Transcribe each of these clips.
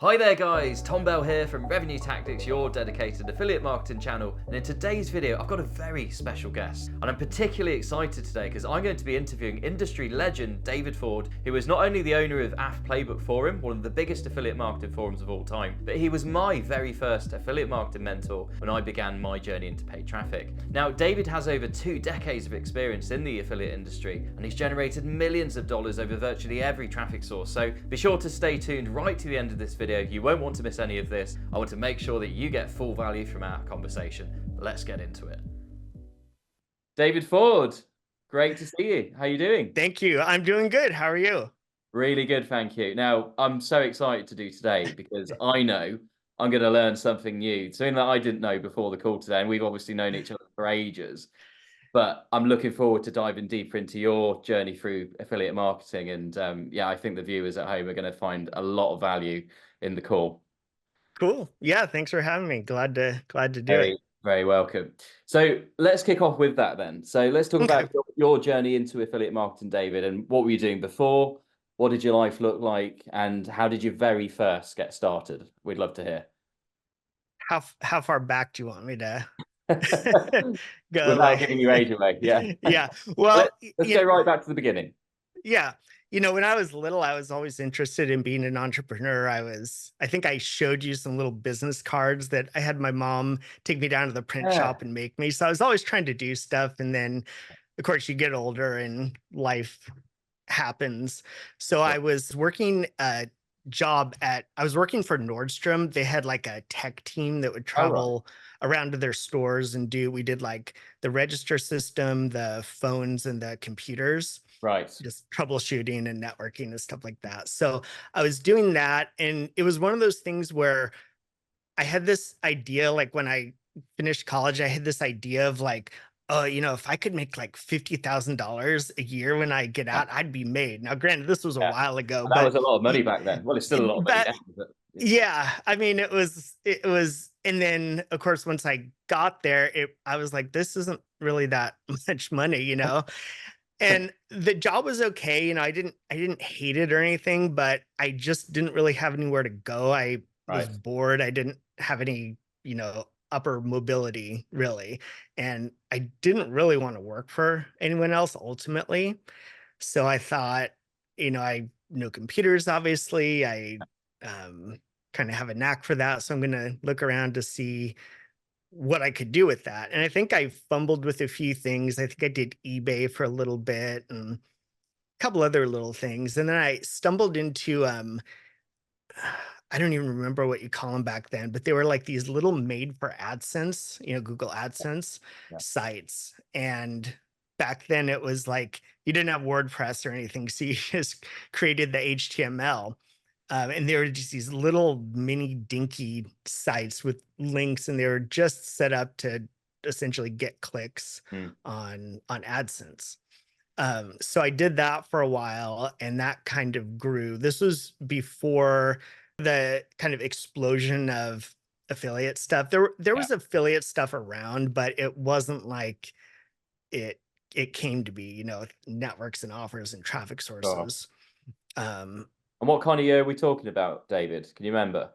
Hi there guys, Tom Bell here from Revenue Tactics, your dedicated affiliate marketing channel, and in today's video I've got a very special guest, and I'm particularly excited today because I'm going to be interviewing industry legend David Ford, who is not only the owner of AffPlaybook forum, one of the biggest affiliate marketing forums of all time, but he was my very first affiliate marketing mentor when I began my journey into paid traffic. Now David has over 2 decades of experience in the affiliate industry, and he's generated millions of dollars over virtually every traffic source, so be sure to stay tuned right to the end of this video. You won't want to miss any of this. I want to make sure that you get full value from our conversation. Let's get into it. David Ford, great to see you. How are you doing? Thank you. I'm doing good. How are you? Really good, thank you. Now, I'm so excited to do today because I know I'm going to learn something new, something that I didn't know before the call today, and we've obviously known each other for ages. But I'm looking forward to diving deeper into your journey through affiliate marketing. And yeah, I think the viewers at home are going to find a lot of value in the call. Cool. Yeah, thanks for having me. Glad to do it. Very, very welcome. So let's kick off with that then. So let's talk Okay. about your journey into affiliate marketing, David, and what were you doing before? What did your life look like? And how did you very first get started? We'd love to hear. How far back do you want me to go? Without giving you age away, yeah. Yeah. Let, Well, let's go right back to the beginning. yeah. When I was little, I was always interested in being an entrepreneur. I think I showed you some little business cards that I had my mom take me down to the print Yeah, shop and make me. So I was always trying to do stuff. And then, of course, you get older and life happens. So sure. I was working a I was working for Nordstrom. They had like a tech team that would All right, travel around to their stores and we did like the register system, the phones and the computers, right. just troubleshooting and networking and stuff like that. So I was doing that, and it was one of those things where I had this idea, like when I finished college, I had this idea of like, oh, if I could make like $50,000 a year when I get Yeah, out, I'd be made. Now, granted, this was a yeah. while ago, And that but was a lot of money y- back then. Well, it's still a lot of money but now, but yeah, I mean, it was, and then of course, once I got there, I was like, this isn't really that much money. And the job was okay. I didn't hate it or anything, but I just didn't really have anywhere to go. I was right. bored. I didn't have any, upper mobility really. And I didn't really want to work for anyone else ultimately. So I thought, I know computers, obviously. I um, kind of have a knack for that. So I'm going to look around to see what I could do with that. And I think I fumbled with a few things. I think I did eBay for a little bit and a couple other little things. And then I stumbled into I don't even remember what you call them back then, but they were like these little made for AdSense, Google AdSense Yeah. sites. And back then it was like you didn't have WordPress or anything. So you just created the HTML. And they were just these little mini dinky sites with links, and they were just set up to essentially get clicks Mm. on AdSense. So I did that for a while, and that kind of grew. This was before the kind of explosion of affiliate stuff. There Yeah. was affiliate stuff around, but it wasn't like it it came to be, networks and offers and traffic Sure. sources. Um, And what kind of year are we talking about, David? Can you remember?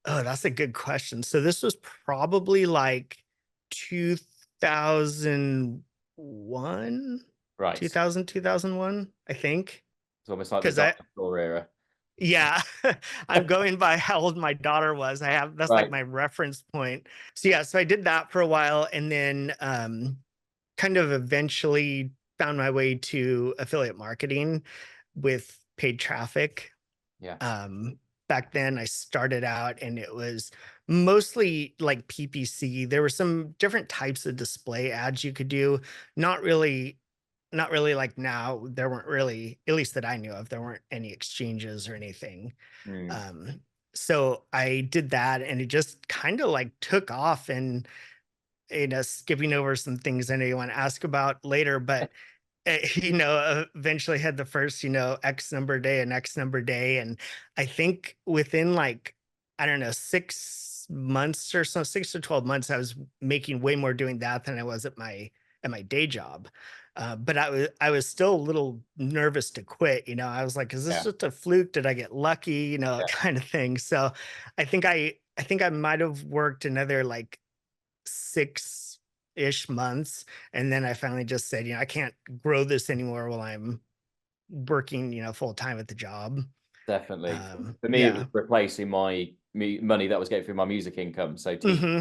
Oh, that's a good question. So this was probably like 2001, Right. 2000, 2001, I think. It's almost like the Because I, dinosaur era. yeah, I'm going by how old my daughter was. That's like Right. my reference point. So yeah, so I did that for a while, and then kind of eventually found my way to affiliate marketing with paid traffic. Yeah. um Back then I started out and it was mostly like PPC. There were some different types of display ads you could do. Not really like now. There weren't really, at least that I knew of, there weren't any exchanges or anything. Mm. So I did that, and it just kind of like took off. And skipping over some things I know you want to ask about later, but eventually had the first, X number day and X number day. And I think within like, I don't know, 6 months or so, 6 to 12 months, I was making way more doing that than I was at my day job. But I was still a little nervous to quit. I was like, "Is this Yeah. just a fluke? Did I get lucky?" Yeah. Kind of thing. So I think I might have worked another like 6-ish months, and then I finally just said, I can't grow this anymore while I'm working, full time at the job. Definitely. For me, it was Yeah. replacing my money that was getting through my music income. So teach Hmm.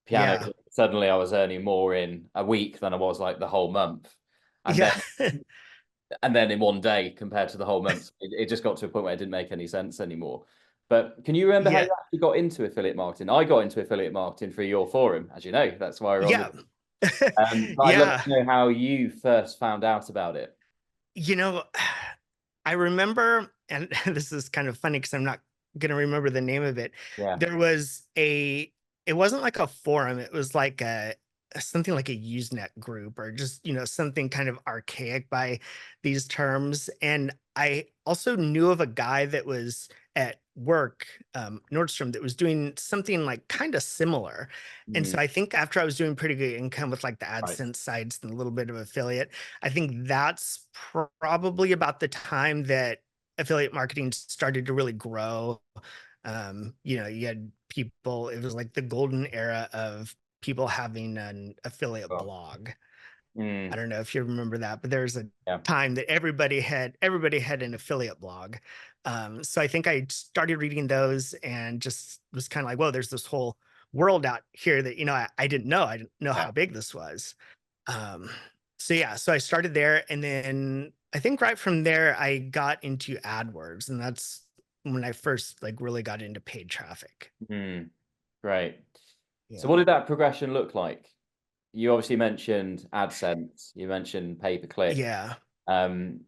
piano, Yeah. suddenly I was earning more in a week than I was like the whole month. And Yeah. then in one day compared to the whole month, it just got to a point where it didn't make any sense anymore. But can you remember how Yeah. you actually got into affiliate marketing? I got into affiliate marketing through your forum, as you know. That's why we're on Yeah. this. But I'd love Yeah. to know how you first found out about it. You know, I remember, and this is kind of funny because I'm not going to remember the name of it. Yeah. There was it wasn't like a forum. It was like something like a Usenet group or just, something kind of archaic by these terms. And I also knew of a guy that was at work, Nordstrom, that was doing something like kind of similar. And Mm, so I think after I was doing pretty good income with like the right. AdSense sites and a little bit of affiliate, I think that's probably about the time that affiliate marketing started to really grow. You had people, it was like the golden era of people having an affiliate Well, blog. I mm, don't know if you remember that, but there's a yeah. time that everybody had an affiliate blog. So I think I started reading those and just was kind of like, whoa, there's this whole world out here that I didn't know. I didn't know Yeah. how big this was. Um, so yeah, so I started there, and then I think right from there I got into AdWords, and that's when I first like really got into paid traffic. Mm, great. So what Yeah. did that progression look like? You obviously mentioned AdSense, you mentioned pay per click. Yeah. Um,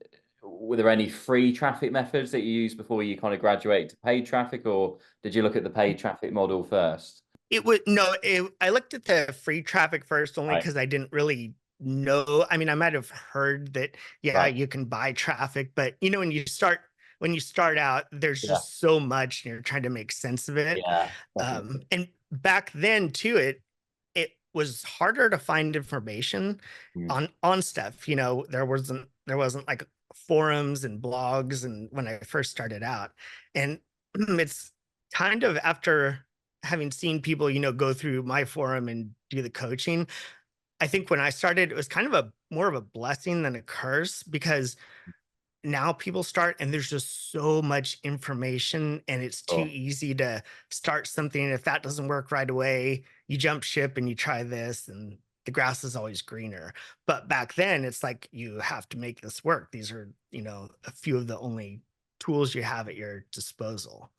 were there any free traffic methods that you used before you kind of graduate to paid traffic, or did you look at the paid traffic model first? It would no, I looked at the free traffic first only Right, because I didn't really know. I mean, I might have heard that, yeah, right, you can buy traffic, but when you start out, there's yeah, just so much and you're trying to make sense of it. yeah, definitely. And back then too, it was harder to find information Mm, on stuff. There wasn't like forums and blogs and when I first started out. And it's kind of after having seen people, go through my forum and do the coaching. I think when I started, it was kind of a more of a blessing than a curse because now people start and there's just so much information and it's too sure. easy to start something. And if that doesn't work right away, you jump ship and you try this and the grass is always greener. But back then it's like you have to make this work. These are, a few of the only tools you have at your disposal.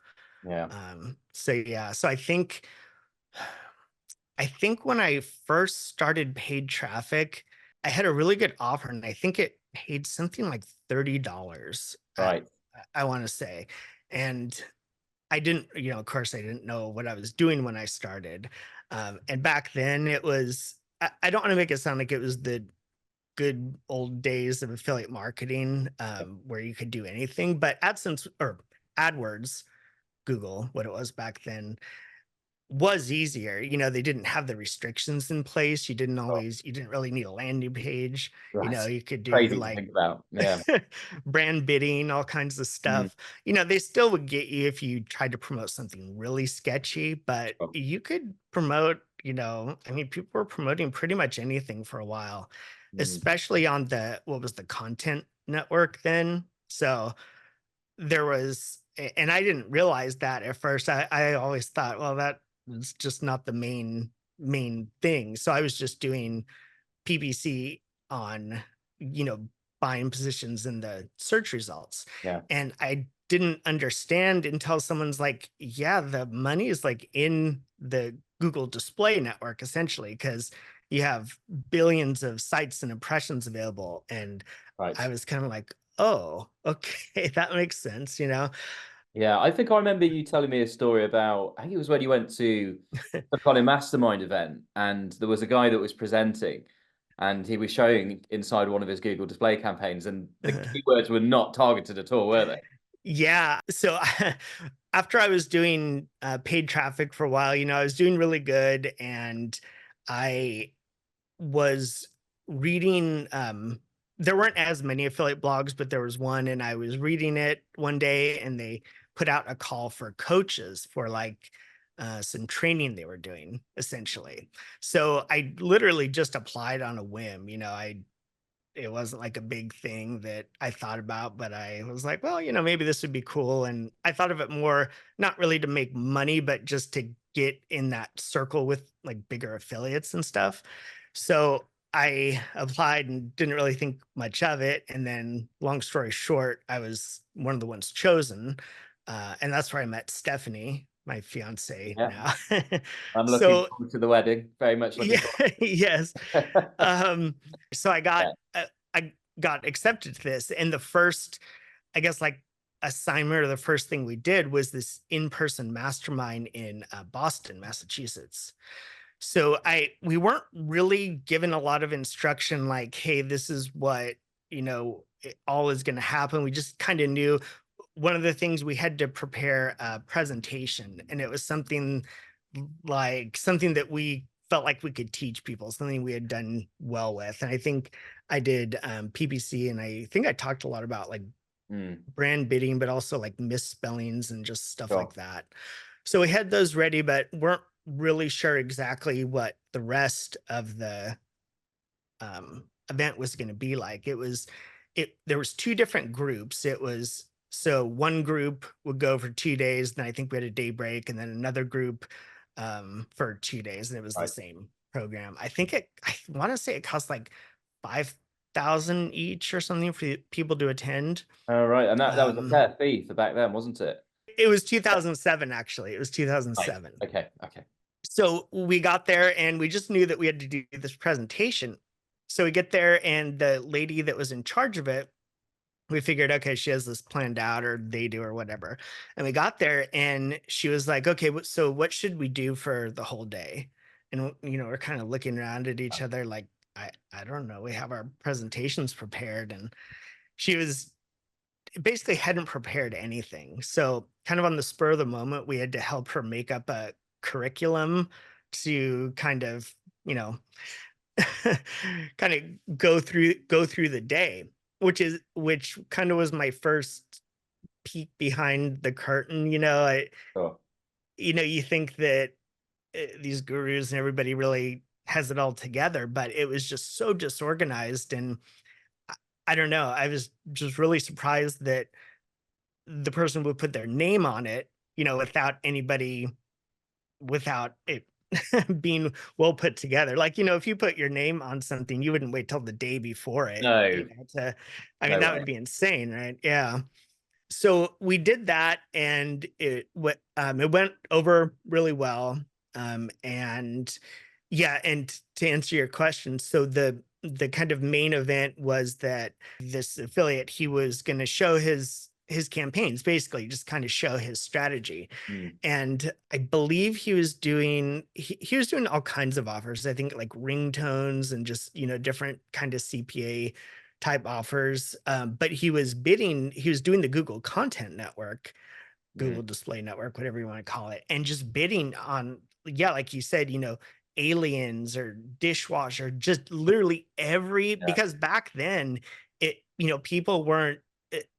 Yeah, So yeah, so I think when I first started paid traffic, I had a really good offer and I think it paid something like $30. right. I want to say. And I didn't, of course, I didn't know what I was doing when I started. And back then it was, I don't want to make it sound like it was the good old days of affiliate marketing where you could do anything, but AdSense or AdWords, Google, what it was back then, was easier. They didn't have the restrictions in place. Sure. You didn't really need a landing page. Right. You could do Crazy to like think about. Yeah. brand bidding, all kinds of Mm, stuff. They still would get you if you tried to promote something really sketchy, but sure. you could promote, I mean, people were promoting pretty much anything for a while, Mm, especially on what was the content network then. So there was, and I didn't realize that at first. I always thought, well, that was just not the main thing. So I was just doing PPC on, you know, buying positions in the search results. yeah. And I didn't understand until someone's like, yeah, the money is like in the Google display network, essentially, because you have billions of sites and impressions available. And I Right. was kind of like, oh, okay, that makes sense. Yeah, I think I remember you telling me a story about, I think it was when you went to some kind of mastermind event and there was a guy that was presenting and he was showing inside one of his Google display campaigns and the keywords were not targeted at all, were they? Yeah. So after I was doing paid traffic for a while, I was doing really good and I was reading, there weren't as many affiliate blogs, but there was one, and I was reading it one day, and they put out a call for coaches for like some training they were doing essentially. So I literally just applied on a whim. It wasn't like a big thing that I thought about, but I was like, well, maybe this would be cool. And I thought of it more, not really to make money, but just to get in that circle with like bigger affiliates and stuff. So I applied and didn't really think much of it. And then, long story short, I was one of the ones chosen. And that's where I met Stephanie, my fiance Yeah, now. I'm looking So, forward to the wedding. Very much looking yeah, yes. forward. So Yeah. I got accepted to this, and the first, I guess, like assignment or the first thing we did was this in-person mastermind in Boston, Massachusetts. So we weren't really given a lot of instruction, like, hey, this is what all is going to happen. We just kind of knew one of the things we had to prepare a presentation, and it was something that we felt like we could teach people, something we had done well with. And I think I did PPC, and I think I talked a lot about like Mm, brand bidding, but also like misspellings and just stuff sure. like that. So we had those ready, but weren't really sure exactly what the rest of the event was going to be like. There was two different groups. It was so one group would go for 2 days, and I think we had a day break, and then another group for 2 days, and it was the Right. same program. I want to say it cost like 5,000 each or something for people to attend. All right. And that was a Um, fair fee for back then, wasn't it? it was 2007, actually. It was Right. 2007. Okay. Okay. So we got there and we just knew that we had to do this presentation. So we get there, and the lady that was in charge of it, we figured, okay, she has this planned out, or they do, or whatever. And we got there and she was like, okay, so what should we do for the whole day? And, we're kind of looking around at each other like, I don't know. We have our presentations prepared. And she was basically hadn't prepared anything. So, kind of on the spur of the moment, we had to help her make up a curriculum to kind of, you know, kind of go through the day, which kind of was my first peek behind the curtain. Sure. You think that these gurus and everybody really has it all together, but it was just so disorganized. And I, I don't know, I was just really surprised that the person would put their name on it, without it being well put together. Like, if you put your name on something, you wouldn't wait till the day before it, No. I mean, No that way. would be insane, right? Yeah. So we did that, and it went over really well. And yeah, and to answer your question, so the kind of main event was that this affiliate, he was going to show his campaigns, basically just kind of show his strategy. Mm, And I believe he was doing all kinds of offers. I think like ringtones and just different kind of CPA type offers. But he was doing the Google Content Network, mm, Google Display Network, whatever you want to call it, and just bidding on, yeah, like you said, aliens or dishwasher, just literally yeah. because back then people weren't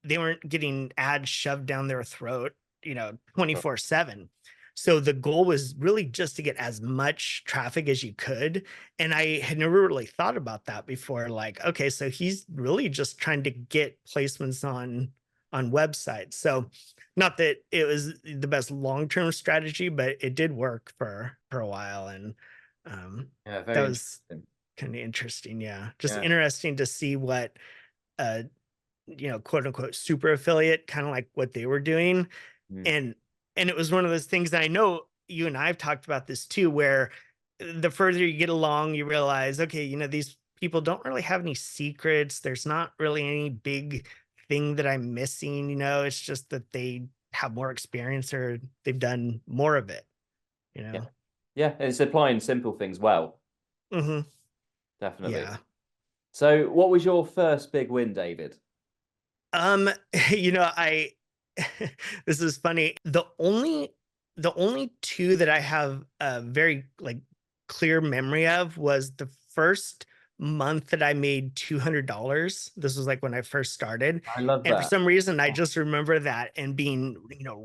they weren't getting ads shoved down their throat, Sure. 24/7. So the goal was really just to get as much traffic as you could. And I had never really thought about that before. Like, okay, so he's really just trying to get placements on websites. So not that it was the best long-term strategy, but it did work for a while. And um, Yeah. that Very was interesting. kind of interesting. Yeah. Just Yeah. interesting to see what, uh, quote unquote, super affiliate, kind of like what they were doing. Mm, And, and it was one of those things that I know you and I have talked about this too, where the further you get along, you realize, okay, these people don't really have any secrets. There's not really any big thing that I'm missing. It's just that they have more experience, or they've done more of it, you yeah. know? Yeah. It's applying simple things well. Hmm. Definitely. Yeah. So, what was your first big win, David? Um, I this is funny. The only two that I have a very like clear memory of was the first month that I made $200. This was like when I first started. I love And for that. some reason, I Oh, just remember that and being,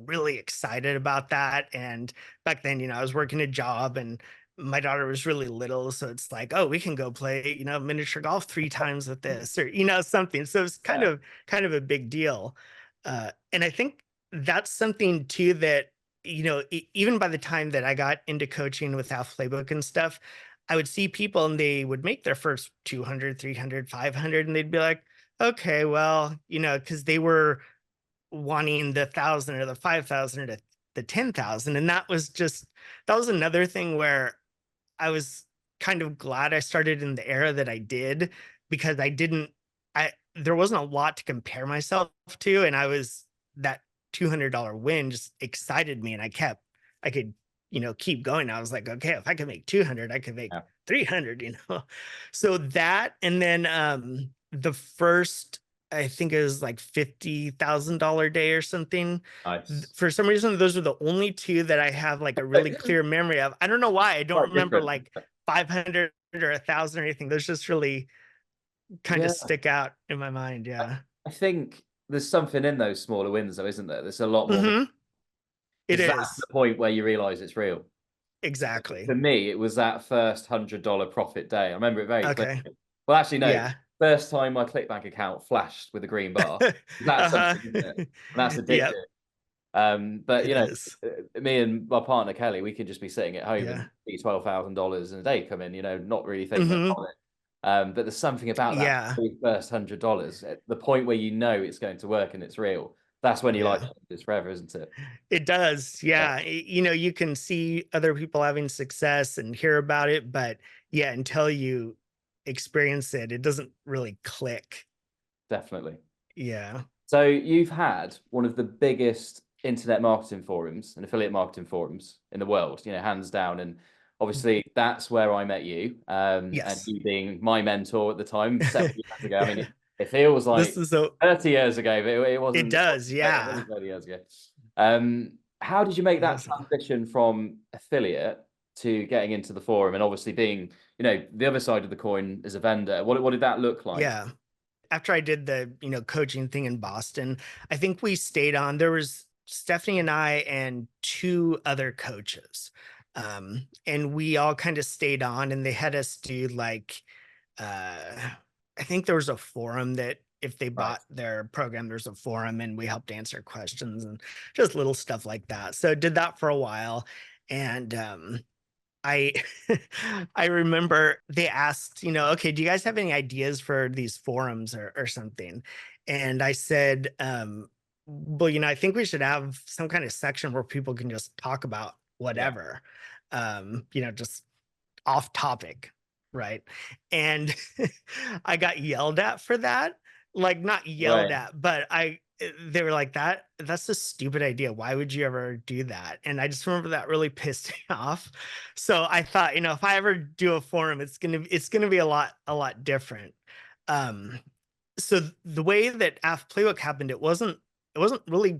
really excited about that. And back then, I was working a job and my daughter was really little. So it's like, oh, we can go play, miniature golf 3 times with this or, something. So it's kind yeah, of kind of a big deal. And I think that's something too that, even by the time that I got into coaching with AffPlaybook and stuff, I would see people and they would make their first 200, 300, 500, and they'd be like, okay, well, because they were wanting the 1,000 or the 5,000 or the 10,000. And that was another thing where I was kind of glad I started in the era that I did because there wasn't a lot to compare myself to. And that $200 win just excited me and I could, keep going. I was like, okay, if I could make 200, I could make yeah. 300. So that, and then, the first, I think it was like $50,000 day or something. Nice. For some reason, those are the only two that I have like a really clear memory of. I don't know why I don't Quite remember different. like 500 or 1,000 or anything. Those just really kind of Yeah. stick out in my mind. I, Yeah. I think there's something in those smaller wins, though, isn't there? There's a lot more Hmm. It because that's the is. point where you realize it's real. Exactly. For me, it was that first $100 profit day. I remember it very clearly. Okay. Well, actually, no. Yeah. First time my ClickBank account flashed with a green bar. That's Uh-huh. something, isn't it? And that's Yep. addictive. But It is. me and my partner Kelly, we could just be sitting at home and Yeah. see $12,000 in a day come in. Not really think much Hmm. on it. But there's something about that Yeah. very first $100, at the point where you know it's going to work and it's real. That's when you like Yeah. it's forever, isn't it? It does. Yeah, Yeah. You can see other people having success and hear about it, but yeah, until you experience it, it doesn't really click. definitely. Yeah. So you've had one of the biggest internet marketing forums and affiliate marketing forums in the world, hands down. And obviously that's where I met you. And Yes. you being my mentor at the time, several years ago. I mean, it feels This like is a 30 years ago, but it it wasn't, does. it wasn't Yeah. 30 years ago. How did you make that Awesome. transition from affiliate to getting into the forum and obviously being, the other side of the coin as a vendor? What did that look like? Yeah. After I did the, coaching thing in Boston, I think we stayed on. There was Stephanie and I and two other coaches. And we all kind of stayed on and they had us do like uh I think there was a forum that if they Right. bought their program, there's a forum and we helped answer questions and just little stuff like that. So did that for a while. And I I remember they asked, okay, do you guys have any ideas for these forums or something? And I said, well, I think we should have some kind of section where people can just talk about Yeah. whatever, just off topic, right? And I got yelled at for that. Like not yelled Right. at, but they were like that's a stupid idea. Why would you ever do that? And I just remember that really pissed me off. So I thought, if I ever do a forum, it's gonna be a lot different. Um so the way that AF Playbook happened, it wasn't really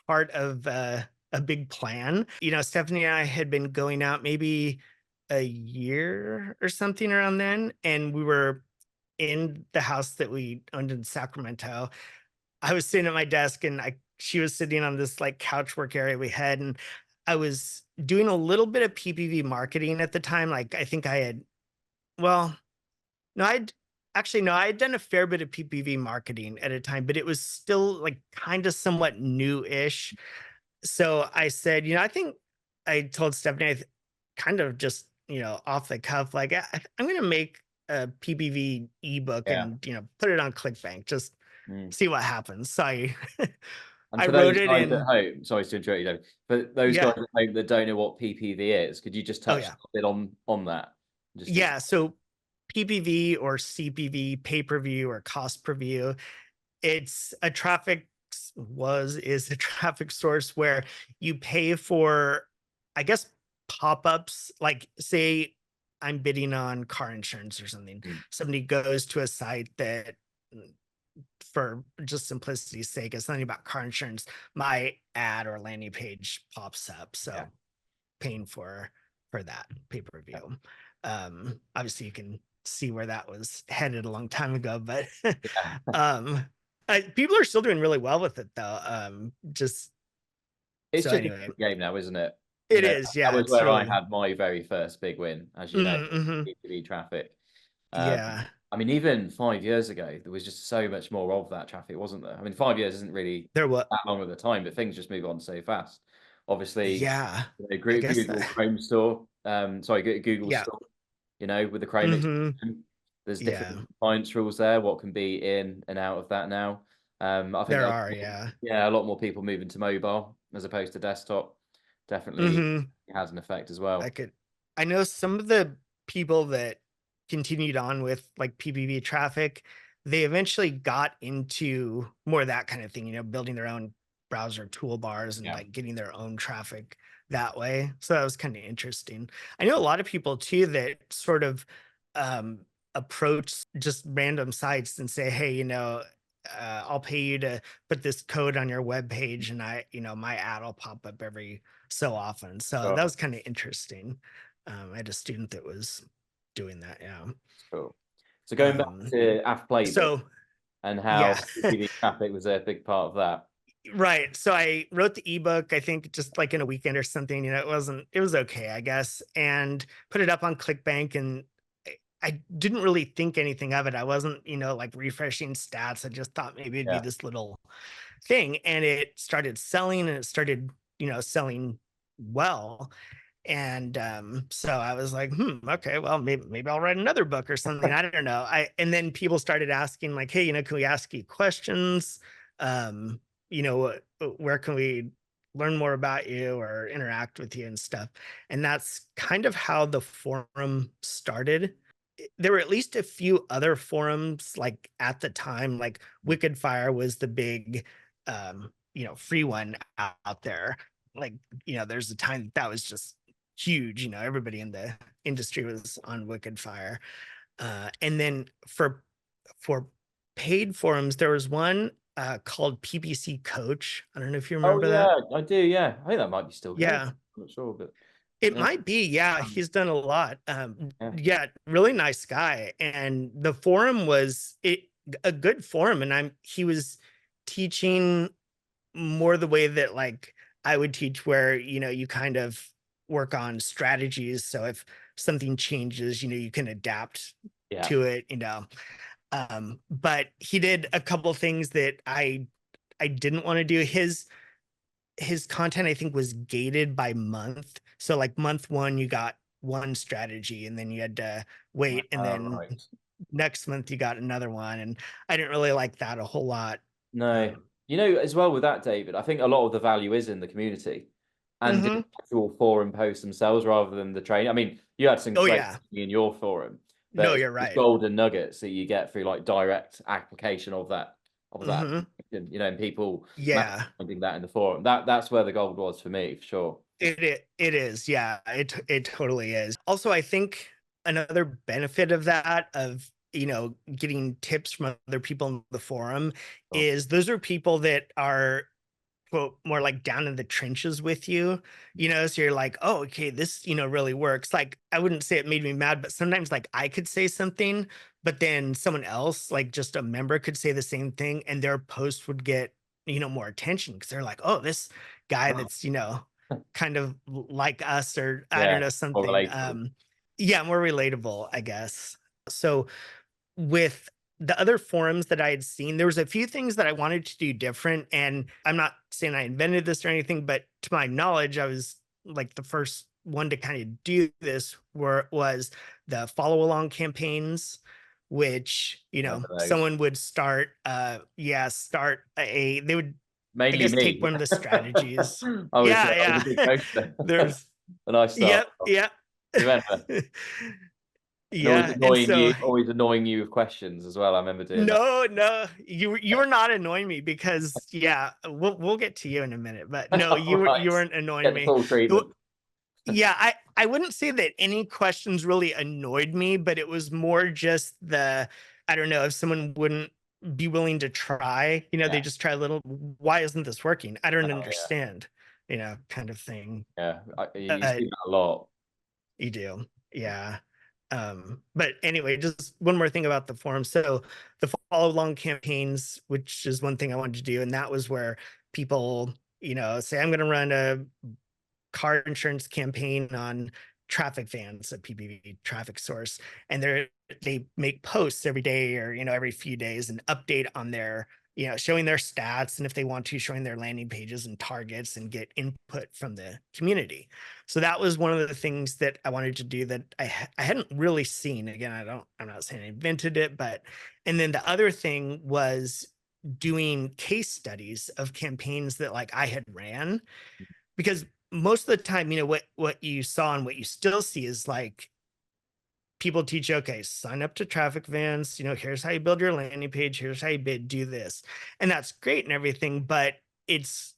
part of a big plan. Stephanie and I had been going out maybe a year or something around then, and we were in the house that we owned in Sacramento. I was sitting at my desk, and she was sitting on this like couch work area we had, and I was doing a little bit of PPV marketing at the time. Like I think I had, well, no, no, I had done a fair bit of PPV marketing at a time, but it was still like kind of somewhat new-ish. So I said, I think I told Stephanie, kind of just, off the cuff, like, I'm going to make a PPV ebook Yeah. and, put it on ClickBank, just Mm. see what happens. So And I for wrote those it guys at in. home, sorry to interrupt you, David, but those guys Yeah. at home that don't know what PPV is, could you just Oh, touch a yeah. bit on that? Just Yeah. So PPV or CPV, pay per view or cost per view, it's a traffic is a traffic source where you pay for, I guess, pop-ups. Like say I'm bidding on car insurance or something. Mm, Somebody goes to a site that, for just simplicity's sake, it's something about car insurance. My ad or landing page pops up. yeah, So paying for that yeah, pay-per-view. Obviously you can see where that was headed a long time ago. But Yeah. um, people are still doing really well with it though. Just It's so just a anyway, good game now, isn't it? it is. That Yeah, was it's where I really. had my very first big win, as you know, Mm-hmm. B2B traffic. Um, Yeah, I mean, even 5 years ago, there was just so much more of that traffic, wasn't there? I mean, 5 years isn't really there was. that long of a time, but things just move on so fast. Obviously, Yeah, I guess Google that. Chrome Store, sorry, Google Yeah. Store, with the Chrome Mm-hmm. extension, there's different Yeah, compliance rules there, what can be in and out of that now. I think there are. Yeah. yeah, a lot more people moving to mobile as opposed to desktop. Definitely Mm-hmm. has an effect as I well. could. I know some of the people that continued on with like PPV traffic, they eventually got into more of that kind of thing, building their own browser toolbars and Yeah, like getting their own traffic that way. So that was kind of interesting. I know a lot of people too that sort of um approach just random sites and say, hey, I'll pay you to put this code on your web page and my ad will pop up every so often. So that sure. was kind of interesting. I had a student that was doing that. Yeah. Cool. So going back Um, to AffPlaybook so and yeah, how TV traffic was a big part of that. right. So I wrote the ebook, I think just like in a weekend or something, it was okay, I guess, and put it up on ClickBank. And I didn't really think anything of it. I wasn't, like refreshing stats. I just thought maybe it'd be Yeah. this little thing. And it started selling and it started, selling well. And so I was like, okay, well, maybe I'll write another book or something. I don't know. And then people started asking, like, hey, can we ask you questions? Um, where can we learn more about you or interact with you and stuff? And that's kind of how the forum started. There were at least a few other forums like at the time, like Wicked Fire was the big free one out there. Like, there's a time that was just huge. Everybody in the industry was on Wicked Fire. And then for paid forums, there was one called PPC Coach. I don't know if you Oh remember that. yeah, I do. Yeah, I think that might be still going. Yeah, I'm not sure, but it yeah, might be. Yeah, he's done a lot. yeah, Yeah, really nice guy. And the forum was a good forum, and he was teaching more the way that like I would teach, where you kind of work on strategies. So if something changes, you can adapt yeah. to it. But he did a couple things that I didn't want to do. His content, I think, was gated by month. So like month one, you got one strategy, and then you had to wait, and then Right. next month you got another one. And I didn't really like that a whole lot. No, Um, as well with that, David, I think a lot of the value is in the community and the mhm. actual forum posts themselves rather than the training. I mean, you had some Oh great yeah, in your forum, but no, you're it's right. golden nuggets that you get through like direct application of that, Hmm. and people Yeah, finding that in the forum. That's where the gold was for me, for sure. it is. Yeah, it totally is. Also, I think another benefit of that, of getting tips from other people in the forum, So, is those are people that are quote more like down in the trenches with you. So you're like, oh, okay, this really works. Like, I wouldn't say it made me mad, but sometimes like I could say something, but then someone else, like just a member, could say the same thing, and their post would get more attention because they're like, oh, this guy that's kind of like us, or I yeah, don't know, more something. relatable. Yeah, more relatable, I guess. So with the other forums that I had seen, there was a few things that I wanted to do different. And I'm not saying I invented this or anything, but to my knowledge, I was like the first one to kind of do this, where was the follow along campaigns, which, Remember those? someone would start, they would, I Mainly guess, take me. one of the strategies. I was a Yeah, big yeah. poster. There's, A nice start. yep, yep. You remember? And Yeah. And so always annoying you with questions as well. I remember doing that. no, no, you were not annoying me, because yeah, we'll get to you in a minute. But no, you Right. weren't annoying Get the me. full The- treatment. Yeah, I wouldn't say that any questions really annoyed me, but it was more just I don't know, if someone wouldn't be willing to try, they Yeah. just try a little, why isn't this working? I don't Oh, yeah. understand, kind of thing. Yeah. You Uh, see that a lot. you do. Yeah. But anyway, just one more thing about the forum. So the follow along campaigns, which is one thing I wanted to do, and that was where people, say I'm going to run a car insurance campaign on traffic vans, a PPV traffic source, and they make posts every day or every few days, and update on their showing their stats, and if they want to, showing their landing pages and targets, and get input from the community. So that was one of the things that I wanted to do that I hadn't really seen. Again, I'm not saying I invented it, but and then the other thing was doing case studies of campaigns that like I had ran, because most of the time, what you saw and what you still see is like people teach, okay, sign up to traffic vans, here's how you build your landing page, here's how you bid, do this. And that's great and everything, but it's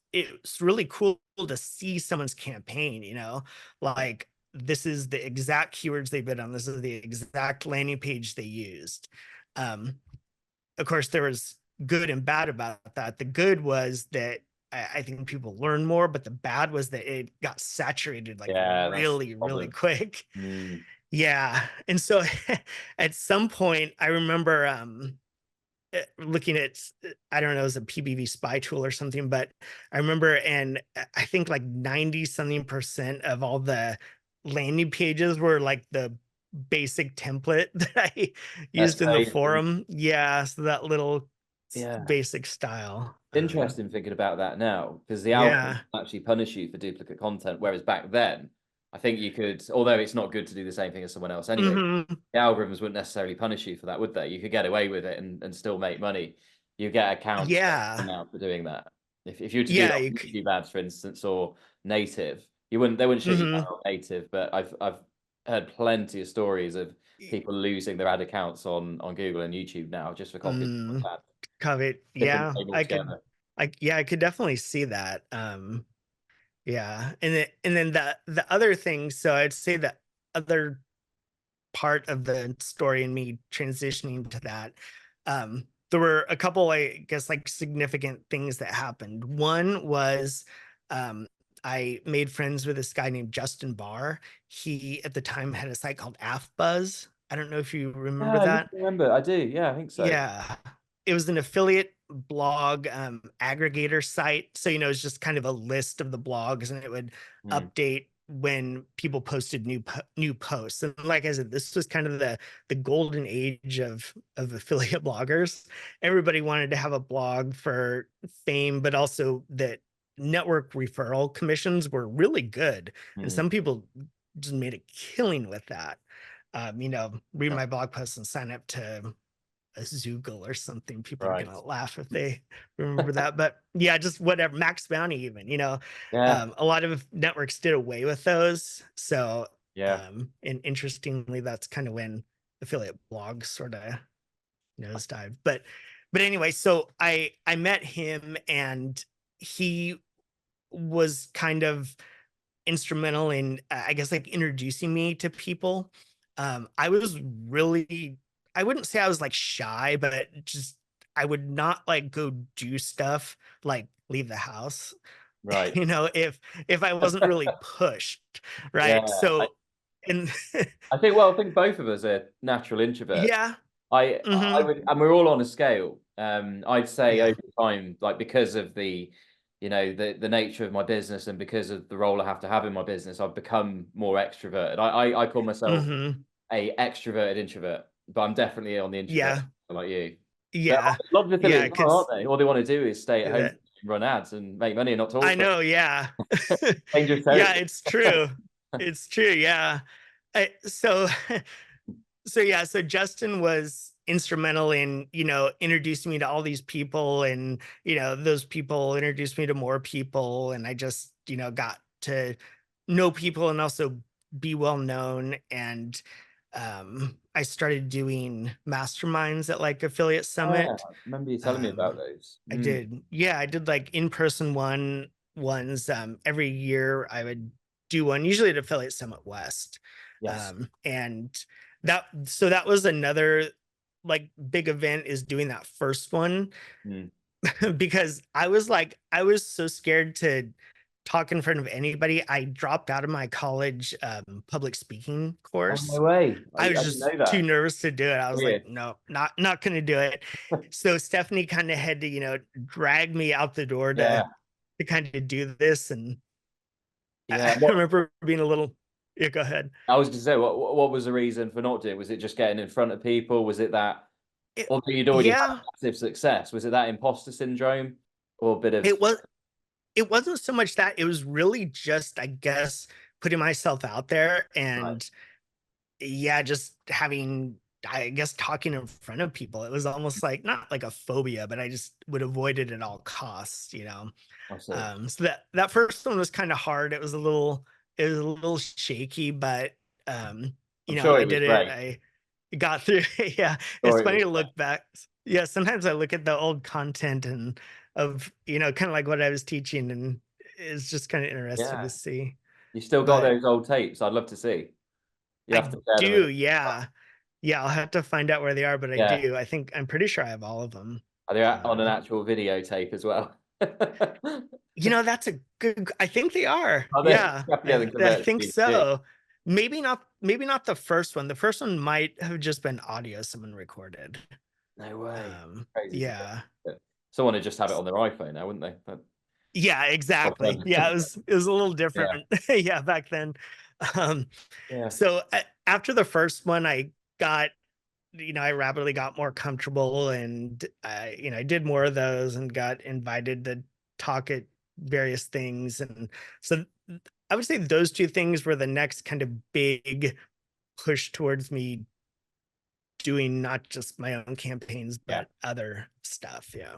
really cool to see someone's campaign, like this is the exact keywords they bid on, this is the exact landing page they used. Um, of course, there was good and bad about that. The good was that I think people learn more, but the bad was that it got saturated like Yeah, that's the really, really problem. quick. Mm. Yeah. And so at some point, I remember looking at, I don't know, it was a PBV spy tool or something, but I remember, and I think like 90 something percent of all the landing pages were like the basic template that I That's used in the crazy. forum. Yeah. So that little Yeah. basic style. Interesting thinking about that now, because the algorithm Yeah. actually punish you for duplicate content, whereas back then, I think you could, although it's not good to do the same thing as someone else anyway, Hmm. the algorithms wouldn't necessarily punish you for that, would they? You could get away with it and still make money. You get accounts Yeah. out for doing that. If you were to do that Yeah. on YouTube ads, for instance, or native, they wouldn't shut you down Hmm. on native, but I've heard plenty of stories of people losing their ad accounts on Google and YouTube now just for copying Mm, ads. covet. Different Yeah. thing I could, altogether. I could definitely see that. Yeah, and then the other thing, so I'd say the other part of the story and me transitioning to that, there were a couple, I guess, like significant things that happened. One was, um, I made friends with this guy named Justin Barr. He at the time had a site called AffBuzz. I don't know if you remember Yeah, I that. remember. I do. Yeah, I think so. Yeah. It was an affiliate blog aggregator site. So, it's just kind of a list of the blogs, and it would Mm, update when people posted new posts. And like I said, this was kind of the golden age of affiliate bloggers. Everybody wanted to have a blog for fame, but also that network referral commissions were really good. And mm. some people just made a killing with that. Read Yeah, my blog posts and sign up to a Zoogle or something. People are right. gonna laugh if they remember that. But yeah, just whatever. Max Bounty, even, Yeah, a lot of networks did away with those. So, yeah. and interestingly, that's kind of when affiliate blogs sort of nosedive. But anyway, so I met him, and he was kind of instrumental in, I guess, like introducing me to people. I was really, I wouldn't say I was like shy, but just I would not like go do stuff like leave the house, Right. if I wasn't really pushed, Yeah. right? So, and I think both of us are natural introverts. yeah, I hmm, would, and we're all on a scale. I'd say yeah, over time, like because of the nature of my business and because of the role I have to have in my business, I've become more extroverted. I call myself hmm, a extroverted introvert, but I'm definitely on the introvert yeah, like you. But yeah, a lot of yeah, affiliates are, aren't because they? All they want to do is stay at home, that run ads, and make money and not I talk. know, yeah. Dangerous Yeah, territory. it's true. It's true, yeah. So so yeah, so Justin was instrumental in, introducing me to all these people, and, those people introduced me to more people, and I just, got to know people and also be well known. And I started doing masterminds at like Affiliate Yeah, Summit. I remember you telling me about Um, those. I Mm, did. Yeah, I did like in-person ones. Every year I would do one, usually at Affiliate Summit West. yes. And that was another like big event, is doing that first one. Mm, Because I was so scared to talk in front of anybody. I dropped out of my college public speaking Oh, course. no way. I was I didn't just know too that. nervous to do it. I was like, Weird. no, not gonna do it. So Stephanie kind of had to, drag me out the door Yeah. to kind of do this. And Yeah. I remember being a little, yeah, go ahead. I was going to say, what was the reason for not doing it? Was it just getting in front of people? Was it that, It, although you'd already had yeah, massive success, was it that imposter syndrome or a bit of, it was it wasn't so much that, it was really just, I guess, putting myself out there right, and yeah, just having, I guess, talking in front of people. It was almost like not like a phobia, but I just would avoid it at all costs. I see. So that first one was kind of hard. It was a little shaky, but I'm sure I it was did it. great. I got through. Yeah, I'm it's sure it funny was to great. look back. Yeah, sometimes I look at the old content and of kind of like what I was teaching, and it's just kind of interesting to Yeah. see. You still got But those old tapes? I'd love to see. You have I to share them with do, us. yeah. Yeah, I'll have to find out where they are, but I Yeah. do. I'm pretty sure I have all of them. Are they on an Um, actual videotape as well? that's a good, I think they are. Are they? Yeah, Yeah, then I convert it think to DVD. so. Maybe not the first one. The first one might have just been audio someone recorded. No way. Crazy to Yeah. think. Someone would just have it on their iPhone now, wouldn't they? Yeah, Well exactly. done. Yeah, it was a little Yeah. different. Yeah, back then. Um, Yeah. so after the first one, got I rapidly got more comfortable, and I did more of those and got invited to talk at various things. And so I would say those two things were the next kind of big push towards me doing not just my own campaigns, Yeah. but other stuff. Yeah.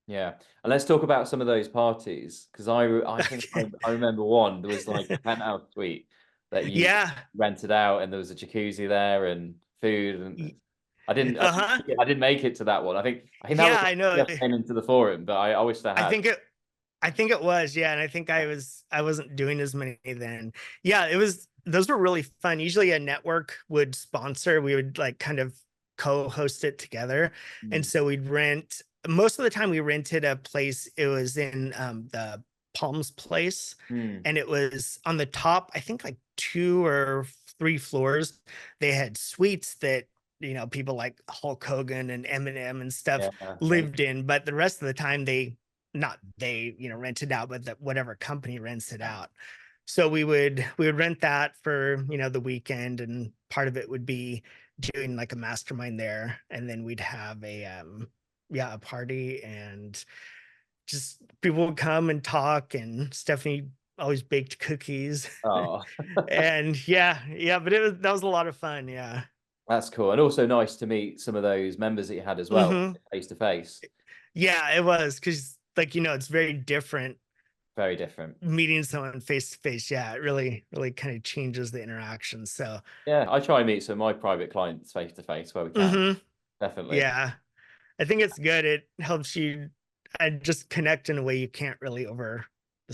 Yeah. And let's talk about some of those parties because I think Okay. I remember one. There was like a penthouse suite that you Yeah. rented out, and there was a jacuzzi there and food. And I didn't I didn't, Uh-huh. I didn't make it to that one. I think that was Yeah, I know. just came into the forum, but I wish I I had. think it I think it was, yeah, and I think I wasn't doing as many then. Yeah, it was those were really fun. Usually a network would sponsor, we would like kind of co-host it together. And Mm. so we'd rent most of the time we rented a place. It was in the Palms Place, Mm. and it was on the top, I think like two or three floors. They had suites that people like Hulk Hogan and Eminem and stuff Yeah. lived in, but the rest of the time not they rented out, but that whatever company rents it out. So we would rent that for the weekend, and part of it would be doing like a mastermind there, and then we'd have a party, and just people would come and talk, and Stephanie always baked cookies. Oh. And yeah, but that was a lot of fun. Yeah. That's cool. And also nice to meet some of those members that you had as well, Hmm. face to face. Yeah, it was because like it's very different Very different. meeting someone face to face. Yeah, it really, really kind of changes the interaction. So, Yeah, I try and meet some of my private clients face to face where we can. mhm, Definitely. yeah, I think it's good. It helps you just connect in a way you can't really over the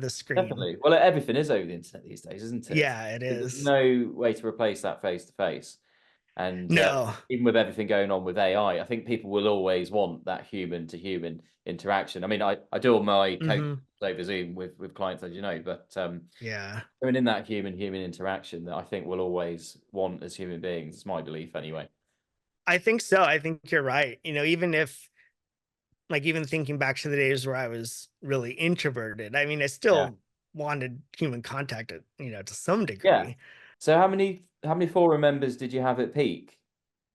screen. Definitely. Well, everything is over the internet these days, isn't it? Yeah, it There's is. no way to replace that face to face. And No. even with everything going on with AI, I think people will always want that human to human interaction. I mean, I do all my coaching Hmm. over Zoom with clients, as you know, but Yeah, I mean, in that human interaction that I think we'll always want as human beings. It's my belief anyway. I think so. I think you're right. Even if like even thinking back to the days where I was really introverted, I mean, I Yeah. still wanted human contact, to some Yeah. degree. So how many forum members did you have at peak?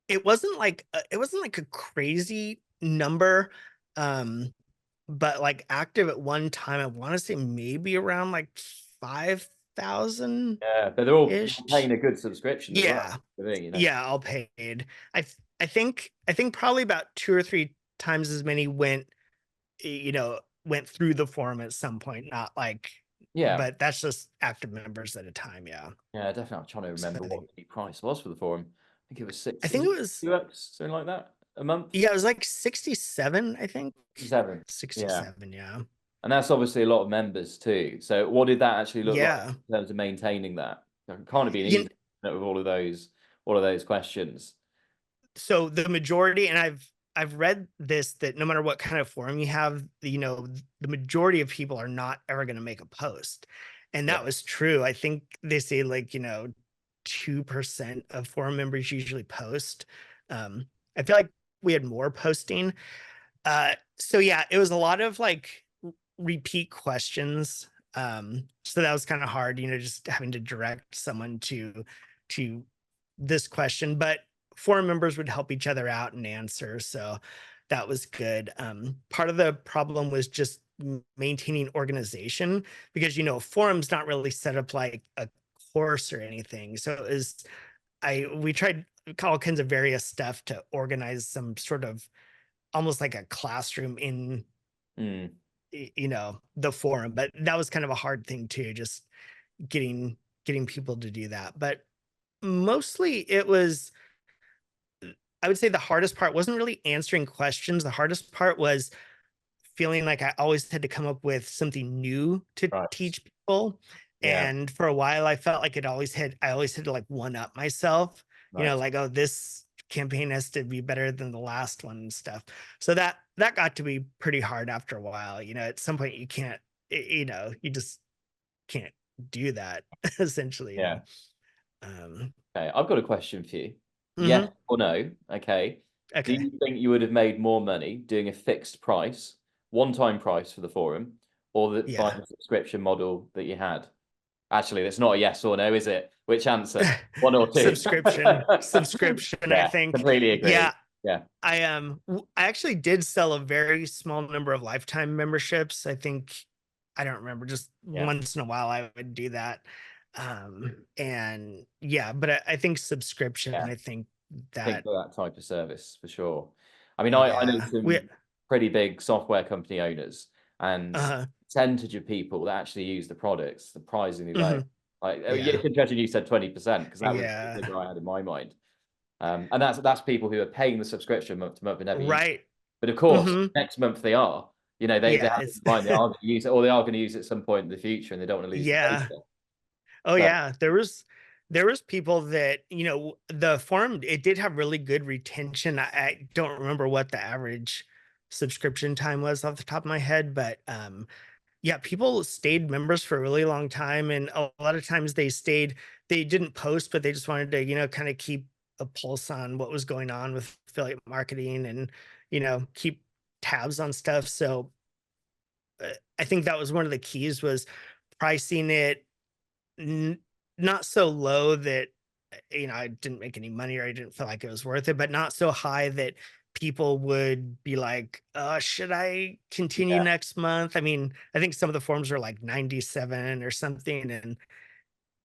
It wasn't like a crazy number, um, but like active at one time, I want to say maybe around like 5,000 Yeah, but they're all ish. paying a good subscription as well. Yeah, The thing. yeah, all paid. I think probably about two or three times as many went through the forum at some point. Not like, Yeah, but that's just active members at a time. Yeah. yeah, definitely. I'm trying to So remember what the price was for the forum. I think it was I six. Is think it it was, $2, something like that, a month? yeah, it was like 67. I think 7. Yeah, 67. Yeah. and that's obviously a lot of members too. So what did that actually look like Yeah. in terms of maintaining that? It can't have been You, easy with all of those questions. so the majority, and I've I've read this, that no matter what kind of forum you have, the majority of people are not ever going to make a post. And Yeah. that was true. I think they say, like, 2% of forum members usually post. I feel like we had more posting. So yeah, it was a lot of like repeat questions. So that was kind of hard, just having to direct someone to this question, but forum members would help each other out and answer. So that was good. Part of the problem was just maintaining organization, because forums not really set up like a course or anything. So it was I we tried all kinds of various stuff to organize some sort of almost like a classroom in Mm. the forum, but that was kind of a hard thing too, just getting people to do that. But mostly it was, I would say, the hardest part wasn't really answering questions. The hardest part was feeling like I always had to come up with something new to Right. teach people. Yeah. And for a while I felt like I always had to like one up myself, Right. like, oh, this campaign has to be better than the last one and stuff. So that got to be pretty hard after a while. At some point you can't, you just can't do that essentially. Yeah. Um Okay. I've got a question for you. Yes mhm, or no? Okay. Do okay. you think you would have made more money doing a fixed price, one-time price for the forum, or by Yeah. the subscription model that you had? Actually, that's not a yes or no, is it? Which answer? One or two? Subscription, I Yeah, think. completely agree. Yeah, Yeah. I actually did sell a very small number of lifetime memberships. I think, I don't remember, just Yeah. once in a while I would do that. And yeah, but I think Yeah. subscription, I think Think that, for that type of service for sure. I mean, I know yeah, some pretty big software company owners, and uh-huh. percentage of people that actually use the products surprisingly low. Mhm. Like, yeah, Yeah. it's interesting you said 20%, because that was the Yeah. figure I had in my mind. And that's people who are paying the subscription month to month and never use it. Right. But of course, Mhm. next month they are. They Yeah, have it it's in mind, they are going to use it, or they are going to use it at some point in the future, and they don't want to lose the yeah. data. Oh So yeah, there was people that, the forum, it did have really good retention. I don't remember what the average subscription time was off the top of my head, but yeah, people stayed members for a really long time, and a lot of times they didn't post, but they just wanted to, kind of keep a pulse on what was going on with affiliate marketing, and keep tabs on stuff. So I think that was one of the keys, was pricing it N not so low that, I didn't make any money, or I didn't feel like it was worth it, but not so high that people would be like, should I continue yeah. next month?" I mean, I think some of the forms were like 97 or something, and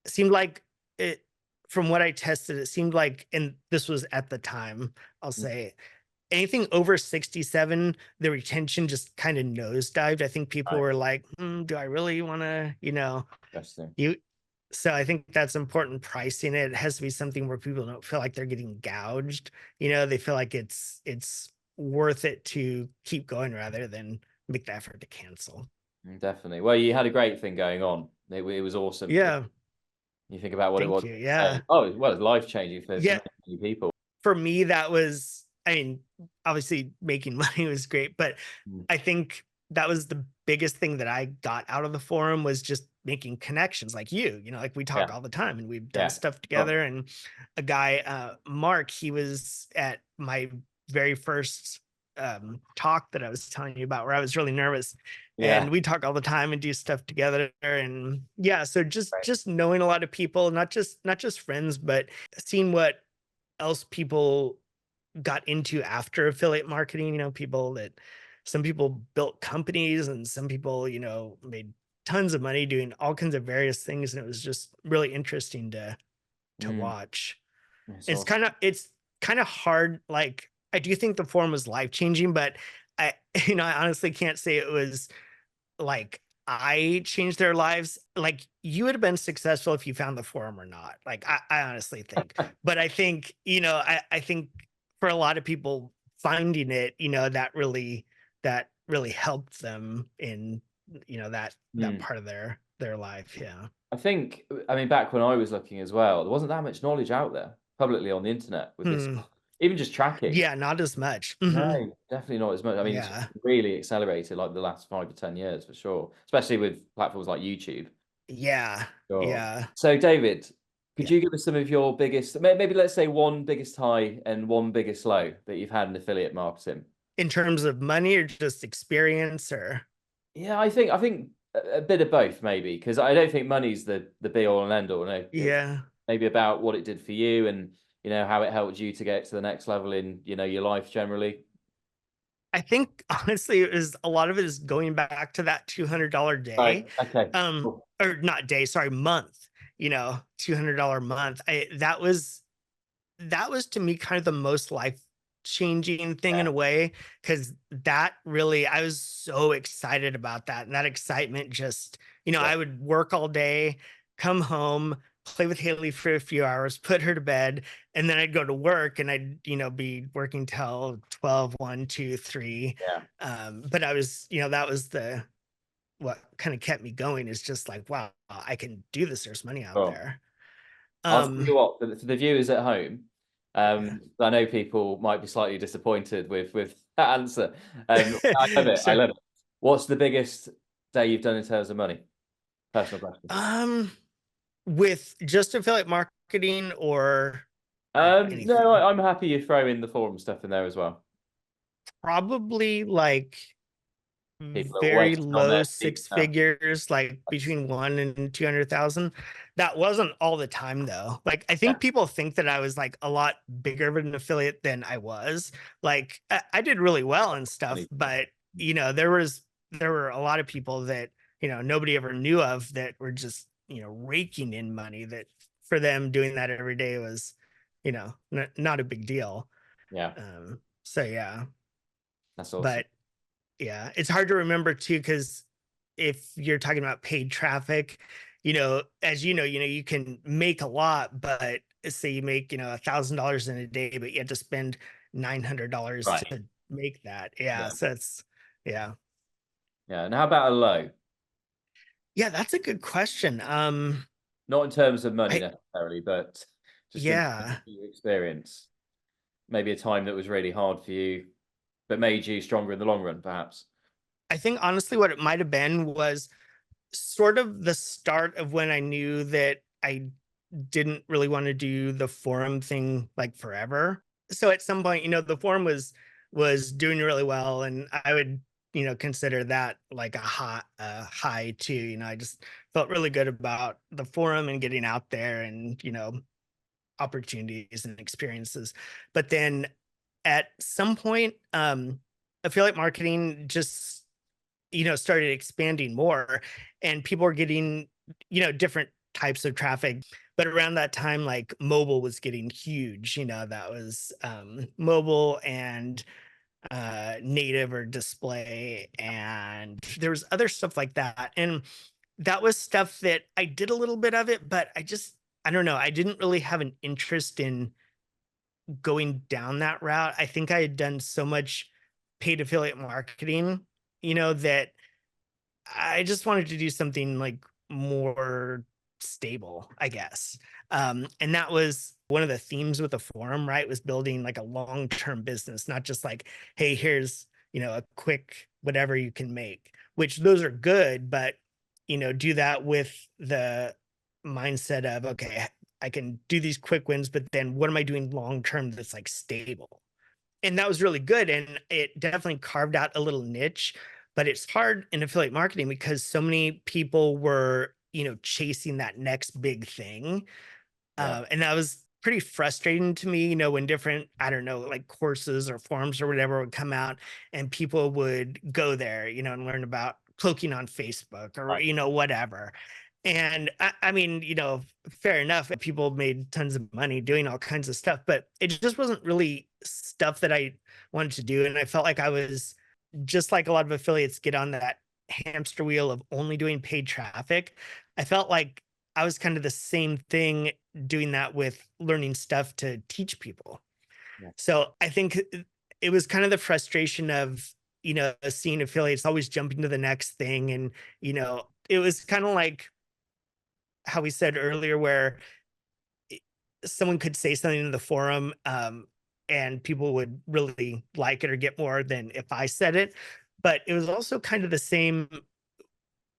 it seemed like it from what I tested, it seemed like, and this was at the time, I'll Mm, say, anything over 67, the retention just kinda nosedived. I think people right. were like, "Do I really wanna," Interesting. you so I think that's important, pricing it. It has to be something where people don't feel like they're getting gouged. They feel like it's worth it to keep going rather than make the effort to cancel. Definitely. Well, you had a great thing going on. It was awesome. Yeah, You think about what it thank was. you. Yeah. Well, it's life changing for Yeah, many people. for me, that was, I mean, obviously making money was great, but Mm. I think that was the biggest thing that I got out of the forum, was just making connections like like we talk Yeah, all the time and we've done yeah. stuff Oh, together. And a guy, Mark, he was at my very first talk that I was telling you about, where I was really nervous. yeah. And we talk all the time and do stuff together. And yeah, so just Right. just knowing a lot of people, not just friends, but seeing what else people got into after affiliate marketing. Some people built companies, and some people, made tons of money doing all kinds of various things. And it was just really interesting to Mm, watch. it's It's awesome. kind of hard. Like, I do think the forum was life changing, but I, I honestly can't say it was like I changed their lives. Like, you would have been successful if you found the forum or not. Like, I honestly think. But I think, I think for a lot of people, finding it, that really helped them in, that Mm. part of their life. Yeah. I mean, back when I was looking as well, there wasn't that much knowledge out there publicly on the internet with this Hmm. Even just tracking. Yeah, not as much. No, definitely not as much. I mean, it's Yeah. really accelerated like the last 5 to 10 years for sure, especially with platforms like YouTube. Yeah. Sure. Yeah. So, David, could Yeah. you give us some of your biggest, maybe let's say one biggest high and one biggest low that you've had in affiliate marketing? In terms of money or just experience or Yeah, I think a bit of both maybe, because I don't think money's the be all and end all. No, it's yeah. maybe about what it did for you and how it helped you to get to the next level in your life generally. I think honestly it was a lot of it is going back to that $200 Right. day. Okay. Cool. Or not day, sorry, month, $200 month. That was to me kind of the most life changing thing in Yeah. a way, because that really, I was so excited about that. And that excitement just, Yeah. I would work all day, come home, play with Haley for a few hours, put her to bed, and then I'd go to work and I'd, be working till 12, 1, 2, 3. Yeah. But I was, that was what kind of kept me going, is just like, wow, I can do this. There's money out Cool. there. I'll tell Um, you what, for the viewers at home, yeah. I know people might be slightly disappointed with that answer. I love it. I Sure. love it. What's the biggest day you've done in terms of money? Personal question. Um, With just affiliate marketing or like No, anything? I'm happy you throw in the forum stuff in there as well. Probably like People are always very on low their feet six now. figures, like between 1 and 200,000. That wasn't all the time though. Like I Yeah, think people think that I was like a lot bigger of an affiliate than I was. Like I did really well and stuff, funny. but there were a lot of people that, nobody ever knew of, that were just, raking in money, that for them doing that every day was, not a big deal. Yeah, So yeah, that's awesome. but yeah, it's hard to remember too, because if you're talking about paid traffic, as you can make a lot, but say you make, $1,000 in a day, but you have to spend $900 Right. to make that. Yeah. Yeah. So it's, yeah. Yeah. And how about a low? Yeah, that's a good question. Not in terms of money I, necessarily, but just in terms of yeah, your experience. Maybe a time that was really hard for you, but made you stronger in the long run, perhaps. I think honestly what it might have been was sort of the start of when I knew that I didn't really want to do the forum thing like forever. So at some point, the forum was doing really well, and I would, consider that like a high too. I just felt really good about the forum and getting out there, and opportunities and experiences. But then at some point, affiliate marketing just, started expanding more, and people were getting, different types of traffic. But around that time, like mobile was getting huge, that was mobile and native or display. And there was other stuff like that. And that was stuff that I did a little bit of it, but I don't know. I didn't really have an interest in going down that route. I think I had done so much paid affiliate marketing, that I just wanted to do something like more stable, I guess. And that was one of the themes with the forum, right? Was building like a long-term business, not just like, hey, here's, a quick whatever you can make, which those are good, but do that with the mindset of, okay, I can do these quick wins, but then what am I doing long term that's like stable? And that was really good. And it definitely carved out a little niche, but it's hard in affiliate marketing because so many people were, chasing that next big thing. Yeah. And that was pretty frustrating to me, when different, I don't know, like courses or forums or whatever would come out, and people would go there, and learn about cloaking on Facebook or, Right. whatever. And I mean, fair enough. People made tons of money doing all kinds of stuff, but it just wasn't really stuff that I wanted to do. And I felt like I was, just like a lot of affiliates get on that hamster wheel of only doing paid traffic. I felt like I was kind of the same thing, doing that with learning stuff to teach people. Yeah. So I think it was kind of the frustration of, seeing affiliates always jumping to the next thing. And, it was kind of like how we said earlier, where someone could say something in the forum. and people would really like it or get more than if I said it. But it was also kind of the same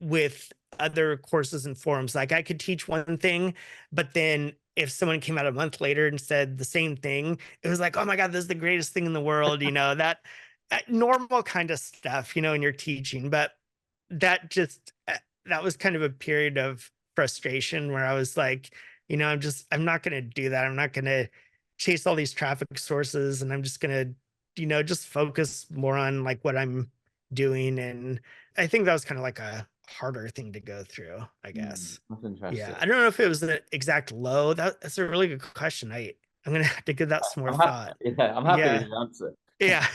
with other courses and forums. Like I could teach one thing, but then if someone came out a month later and said the same thing, it was like, oh my God, this is the greatest thing in the world, that normal kind of stuff, in your teaching. But that just that was kind of a period of frustration where I was like, I'm not gonna do that. I'm not gonna chase all these traffic sources, and I'm just gonna, just focus more on like what I'm doing. And I think that was kind of like a harder thing to go through, I guess. That's Yeah. interesting. I don't know if it was the exact low. That's a really good question. I'm gonna have to give that some more I'm happy. thought. Yeah, I'm happy with Yeah. your answer. Yeah.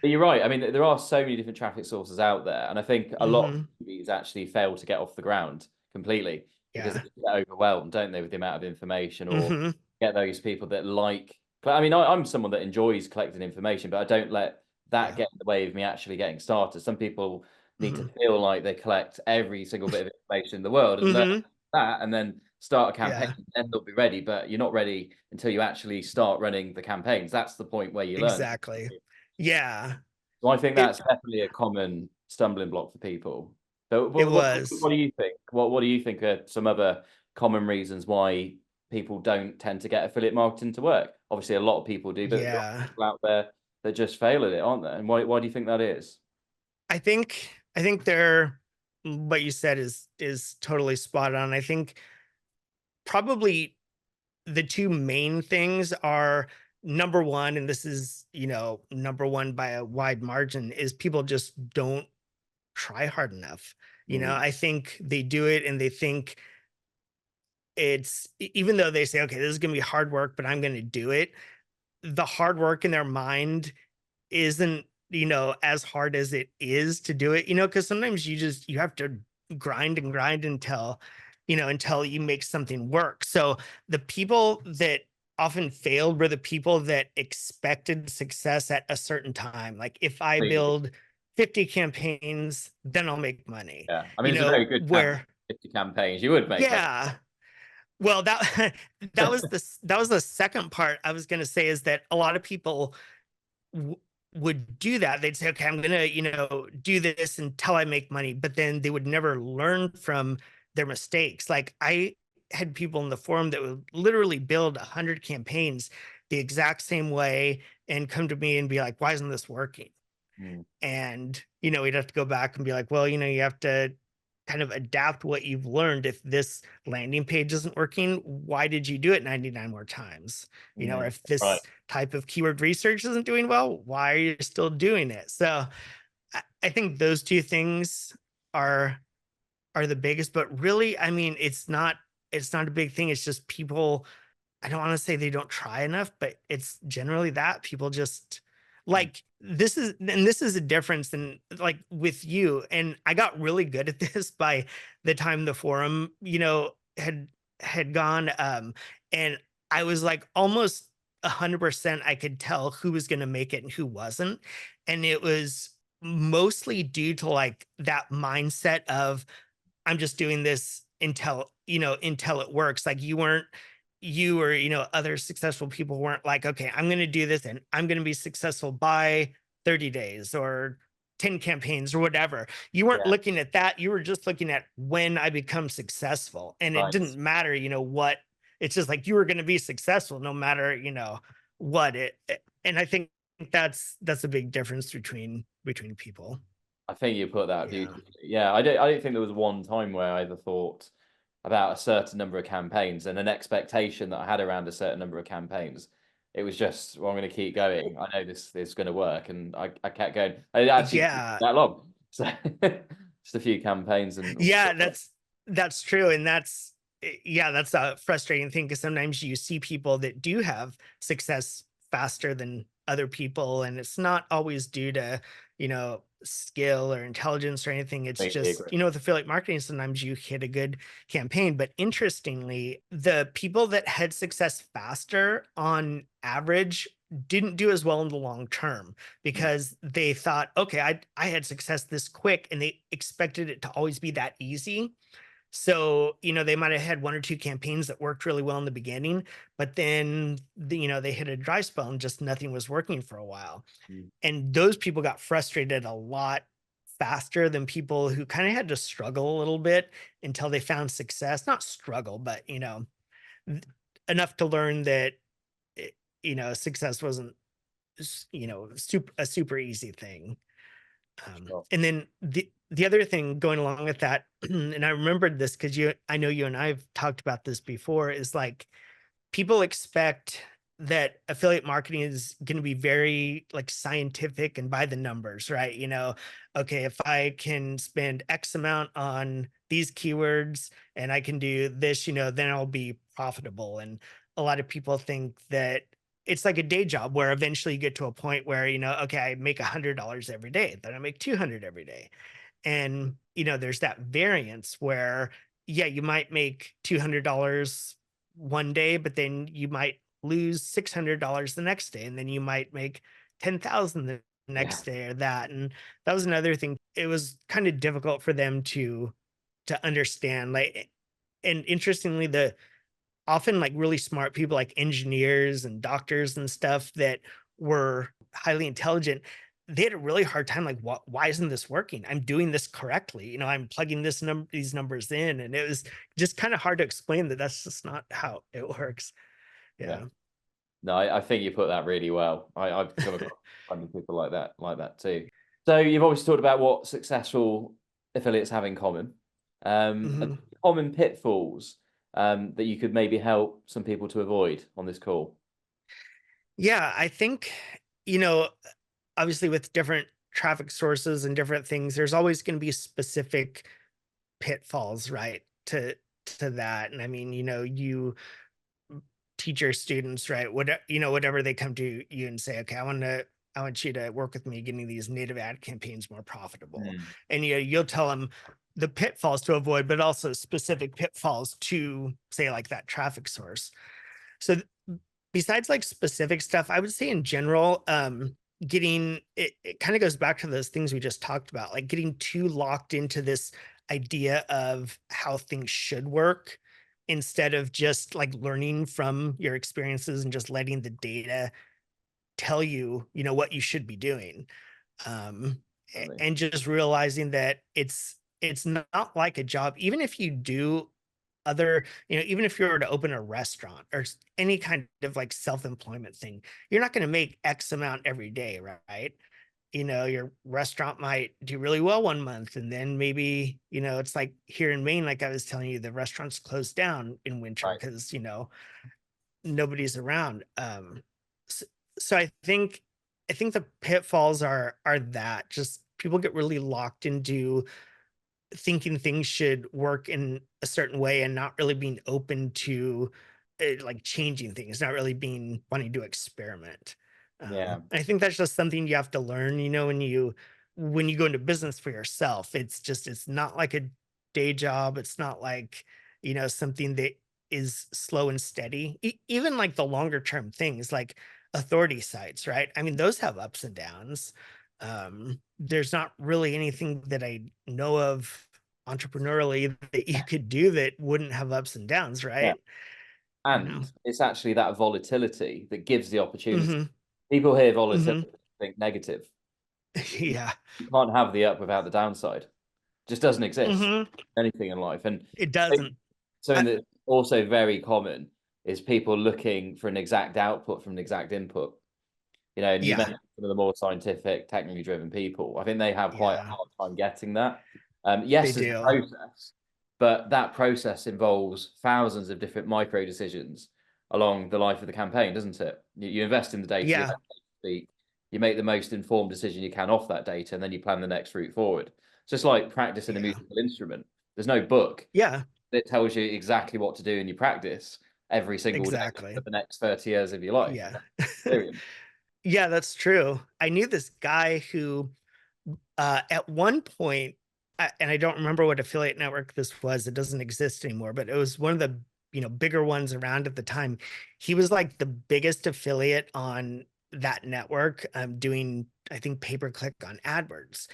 But you're right. I mean, there are so many different traffic sources out there, and I think a lot of hmm movies actually fail to get off the ground completely because they Yeah. get overwhelmed, don't they, with the amount of information, or hmm get those people that like. I mean, I'm someone that enjoys collecting information, but I don't let that Yeah. get in the way of me actually getting started. Some people need to hmm feel like they collect every single bit of information in the world and learn hmm that, and then start a campaign, Yeah. and then they'll be ready. But you're not ready until you actually start running the campaigns. That's the point where you learn. Exactly. Yeah. So I think It that's definitely a common stumbling block for people. So it what was. do you think? What do you think are some other common reasons why people don't tend to get affiliate marketing to work? Obviously, a lot of people do, but there are Yeah. people out there that just fail at it, aren't there? And why do you think that is? I think there what you said is totally spot on. I think probably the two main things are number one, and this is, number one by a wide margin, is people just don't try hard enough. Mm, I think they do it and they think even though they say, okay, this is going to be hard work, but I'm going to do it. The hard work in their mind isn't, as hard as it is to do it, because sometimes you have to grind and grind until you make something work. So the people that often failed were the people that expected success at a certain time. Like if I completely. build 50 campaigns, then I'll make money, Yeah. I mean, it's a very good tactic. where 50 campaigns, you would make money. yeah. Well, that that was the second part I was going to say, is that a lot of people w- would do that. They'd say, okay, I'm going to, do this until I make money, but then they would never learn from their mistakes. Like I had people in the forum that would literally build 100 campaigns the exact same way and come to me and be like, why isn't this working? Mm, And, we'd have to go back and be like, well, you have to kind of adapt what you've learned. If this landing page isn't working, why did you do it 99 more times? Or mm. if Right. this type of keyword research isn't doing well, why are you still doing it? So I think those two things are the biggest, but really, I mean, it's not a big thing. It's just people, I don't want to say they don't try enough, but it's generally that people just Mm, like this is a difference than like with you. And I got really good at this by the time the forum, had gone. And I was like almost 100% I could tell who was going to make it and who wasn't. And it was mostly due to like that mindset of I'm just doing this until it works. Like you or other successful people weren't like, okay, I'm going to do this and I'm going to be successful by 30 days or 10 campaigns or whatever. You weren't yeah. looking at that. You were just looking at when I become successful. And it Right. didn't matter, what it's just like you were going to be successful no matter, what and I think that's a big difference between people. I think you put that Yeah. beautifully. Yeah, I don't think there was one time where I ever thought about a certain number of campaigns and an expectation that I had around a certain number of campaigns. It was just, well, I'm going to keep going. I know this is going to work, and I kept going. I actually didn't Yeah. that long, so just a few campaigns and Yeah, that's true, and yeah, that's a frustrating thing because sometimes you see people that do have success faster than other people, and it's not always due to, skill or intelligence or anything. It's completely just, agree. with affiliate marketing, sometimes you hit a good campaign. But interestingly, the people that had success faster on average didn't do as well in the long term Mm, because they thought, okay, I had success this quick, and they expected it to always be that easy. So, they might have had one or two campaigns that worked really well in the beginning, but then, they hit a dry spell and just nothing was working for a while. Mm. And those people got frustrated a lot faster than people who kind of had to struggle a little bit until they found success. Not struggle, but, th- enough to learn that, it, success wasn't, a super easy thing. Sure. And then the other thing going along with that, and I remembered this because I know you and I have talked about this before, is like people expect that affiliate marketing is going to be very like scientific and by the numbers, right? Okay, if I can spend X amount on these keywords and I can do this, then I'll be profitable. And a lot of people think that it's like a day job where eventually you get to a point where, okay, I make $100 every day, then I make 200 every day. And, there's that variance where, yeah, you might make $200 one day, but then you might lose $600 the next day. And then you might make 10,000 the Yeah. next day or that. And that was another thing. It was kind of difficult for them to understand. Like, and interestingly, the often like really smart people like engineers and doctors and stuff that were highly intelligent, they had a really hard time like, why isn't this working? I'm doing this correctly, I'm plugging these numbers in, and it was just kind of hard to explain that that's just not how it works. Yeah. Yeah. No, I think you put that really well. I've come across plenty of people like that too. So you've obviously talked about what successful affiliates have in common. Are there Mhm. common pitfalls that you could maybe help some people to avoid on this call? Yeah, I think, you know obviously with different traffic sources and different things, there's always going to be specific pitfalls, right, to that. And I mean, you teach your students, right, whatever they come to you and say, okay, I want you to work with me getting these native ad campaigns more profitable. Mm. And you'll tell them the pitfalls to avoid, but also specific pitfalls to say like that traffic source. So besides like specific stuff, I would say in general, getting it kind of goes back to those things we just talked about, like getting too locked into this idea of how things should work instead of just like learning from your experiences and just letting the data tell you, what you should be doing. Definitely. And just realizing that it's not like a job, even if you do other, even if you were to open a restaurant or any kind of like self-employment thing, you're not going to make X amount every day, right? Your restaurant might do really well one month, and then maybe, it's like here in Maine, like I was telling you, the restaurants close down in winter Right. because, nobody's around. So, so I think the pitfalls are that just people get really locked into thinking things should work in a certain way and not really being open to like changing things, not really being wanting to experiment. Yeah. I think that's just something you have to learn, when you go into business for yourself. It's not like a day job. It's not like, something that is slow and steady. Even like the longer term things like authority sites, right? I mean, those have ups and downs. There's not really anything that I know of entrepreneurially that you could do that wouldn't have ups and downs, Yeah. right? You know? And it's actually that volatility that gives the opportunity. Mhm. People hear volatility Mhm. and think negative. You Yeah. can't have the up without the downside. Just doesn't exist Mhm. anything in life. And It so- doesn't. something I that's also very common is people looking for an exact output from an exact input. And you Yeah. mentioned some of the more scientific, technically driven people. I think they have quite a Yeah. hard time getting that. They Yes, there's a do. process, but that process involves thousands of different micro decisions along the life of the campaign, doesn't it? You invest in the data, you let Yeah. the data speak, you make the most informed decision you can off that data, and then you plan the next route forward. It's just like practicing a Yeah. musical instrument. There's no book Yeah. that tells you exactly what to do in your practice every single day for Exactly. the next 30 years of your life. Yeah. That's experience. Yeah, that's true. I knew this guy who, at one point, and I don't remember what affiliate network this was. It doesn't exist anymore, but it was one of the bigger ones around at the time. He was like the biggest affiliate on that network, doing I think pay per click on AdWords,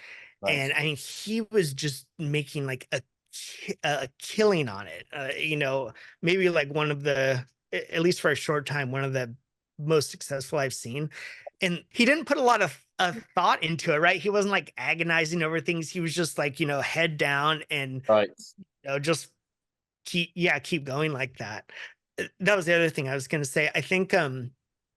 and Nice. I mean he was just making like a killing on it. Maybe like one of the, at least for a short time, one of the most successful I've seen. And he didn't put a lot of thought into it, right? He wasn't like agonizing over things. He was just like, head down and Right. just keep going like that. That was the other thing I was going to say. I think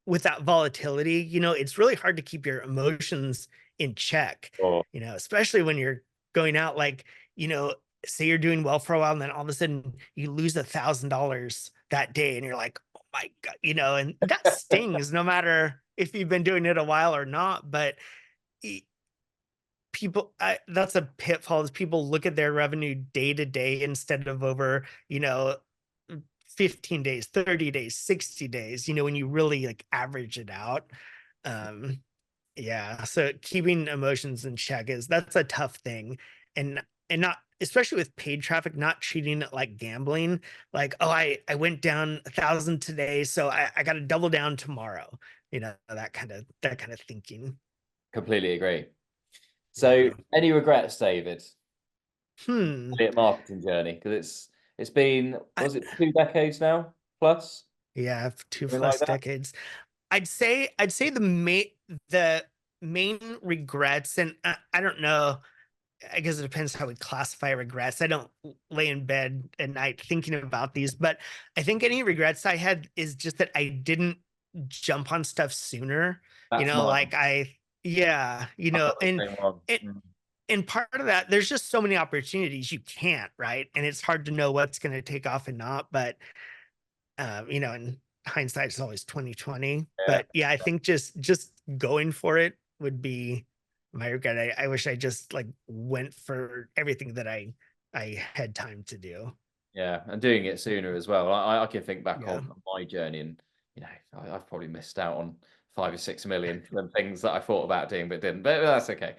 with that volatility, it's really hard to keep your emotions in check, Or especially when you're going out, like, you know say you're doing well for a while and then all of a sudden you lose $1,000 that day and you're like, oh my god, and that stings no matter if you've been doing it a while or not. But e- that's a pitfall, is people look at their revenue day to day instead of over, 15 days, 30 days, 60 days, when you really like average it out. um yeah, so keeping emotions in check, that's a tough thing. And not, especially with paid traffic, not treating it like gambling. Like, oh, I went down 1,000 today, so I got to double down tomorrow. That kind of thinking. completely agree. So, Yeah. any regrets, David? Hmm. Affiliate marketing journey, because it's been, I, was it 2 decades now plus, yeah, two something like plus that? decades. I'd say the main regrets, and I don't know. I guess it depends how we classify regrets. I don't lay in bed at night thinking about these, but I think any regrets I had is just that I didn't jump on stuff sooner. That's mine. Like yeah, I've got the same one. it, and part of that, there's just so many opportunities you can't, right? And it's hard to know what's going to take off and not. But in hindsight, it's always 2020. Yeah, But yeah, I think just going for it would be my regret. I wish I just like went for everything that I had time to do. yeah, and doing it sooner as well. I can think back Yeah. on my journey, and I've probably missed out on 5 or 6 million from things that I thought about doing but didn't. But that's okay.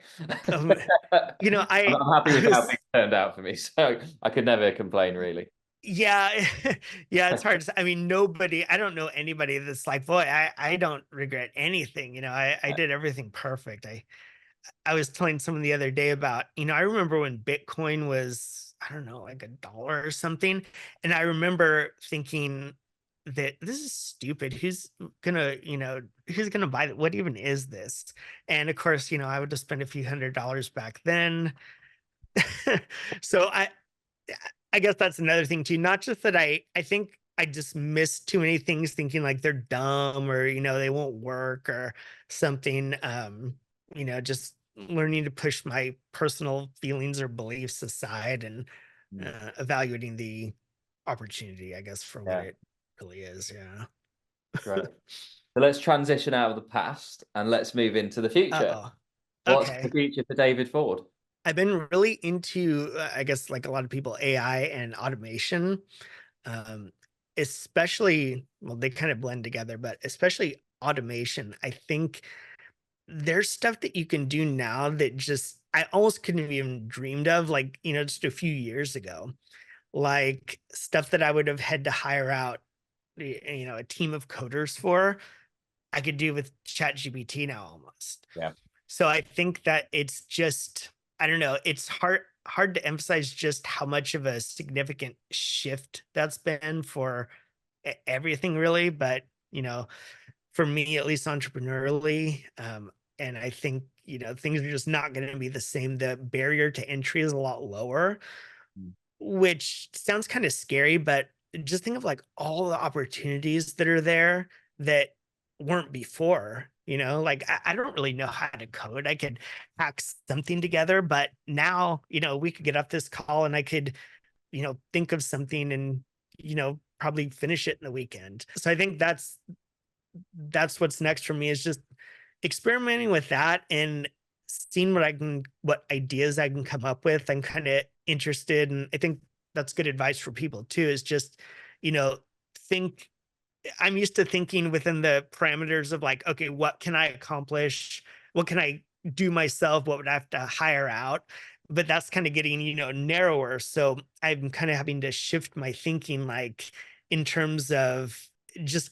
Um, I'm happy I with how things was turned out for me, so I could never complain really. yeah, yeah, it's hard to say. I mean, I don't know anybody that's like, boy, I don't regret anything. I did everything perfect. I was telling someone the other day about, I remember when Bitcoin was, I don't know, like $1 or something. And I remember thinking that this is stupid. Who's gonna buy that? What even is this? And of course, I would just spend a few $100s back then. So I guess that's another thing too. Not just that I think I just missed too many things thinking like they're dumb, or they won't work or something. Just learning to push my personal feelings or beliefs aside and Mm, evaluating the opportunity, I guess, for what yeah, it really is. Yeah. great. So let's transition out of the past and let's move into the future. Uh-oh. What's the Okay. future for David Ford? I've been really into, I guess, like a lot of people, AI and automation. um, Especially, well, they kind of blend together, but especially automation. I think there's stuff that you can do now that just I almost couldn't have even dreamed of, like, just a few years ago. Like stuff that I would have had to hire out, a team of coders for, I could do with ChatGPT now almost. Yeah. So I think that it's just, I don't know, it's hard to emphasize just how much of a significant shift that's been for everything really. But, for me, at least entrepreneurially, and I think, things are just not going to be the same. The barrier to entry is a lot lower, Mm, which sounds kind of scary, but just think of like all the opportunities that are there that weren't before. Like I don't really know how to code. I could hack something together, but now, we could get off this call and I could, think of something and, probably finish it in the weekend. So I think that's what's next for me, is just experimenting with that and seeing what ideas I can come up with. I'm kind of interested, and I think that's good advice for people too, is just, you know, think I'm used to thinking within the parameters of like, okay, what can I accomplish? What can I do myself? What would I have to hire out? But that's kind of getting, narrower. So I'm kind of having to shift my thinking, like in terms of just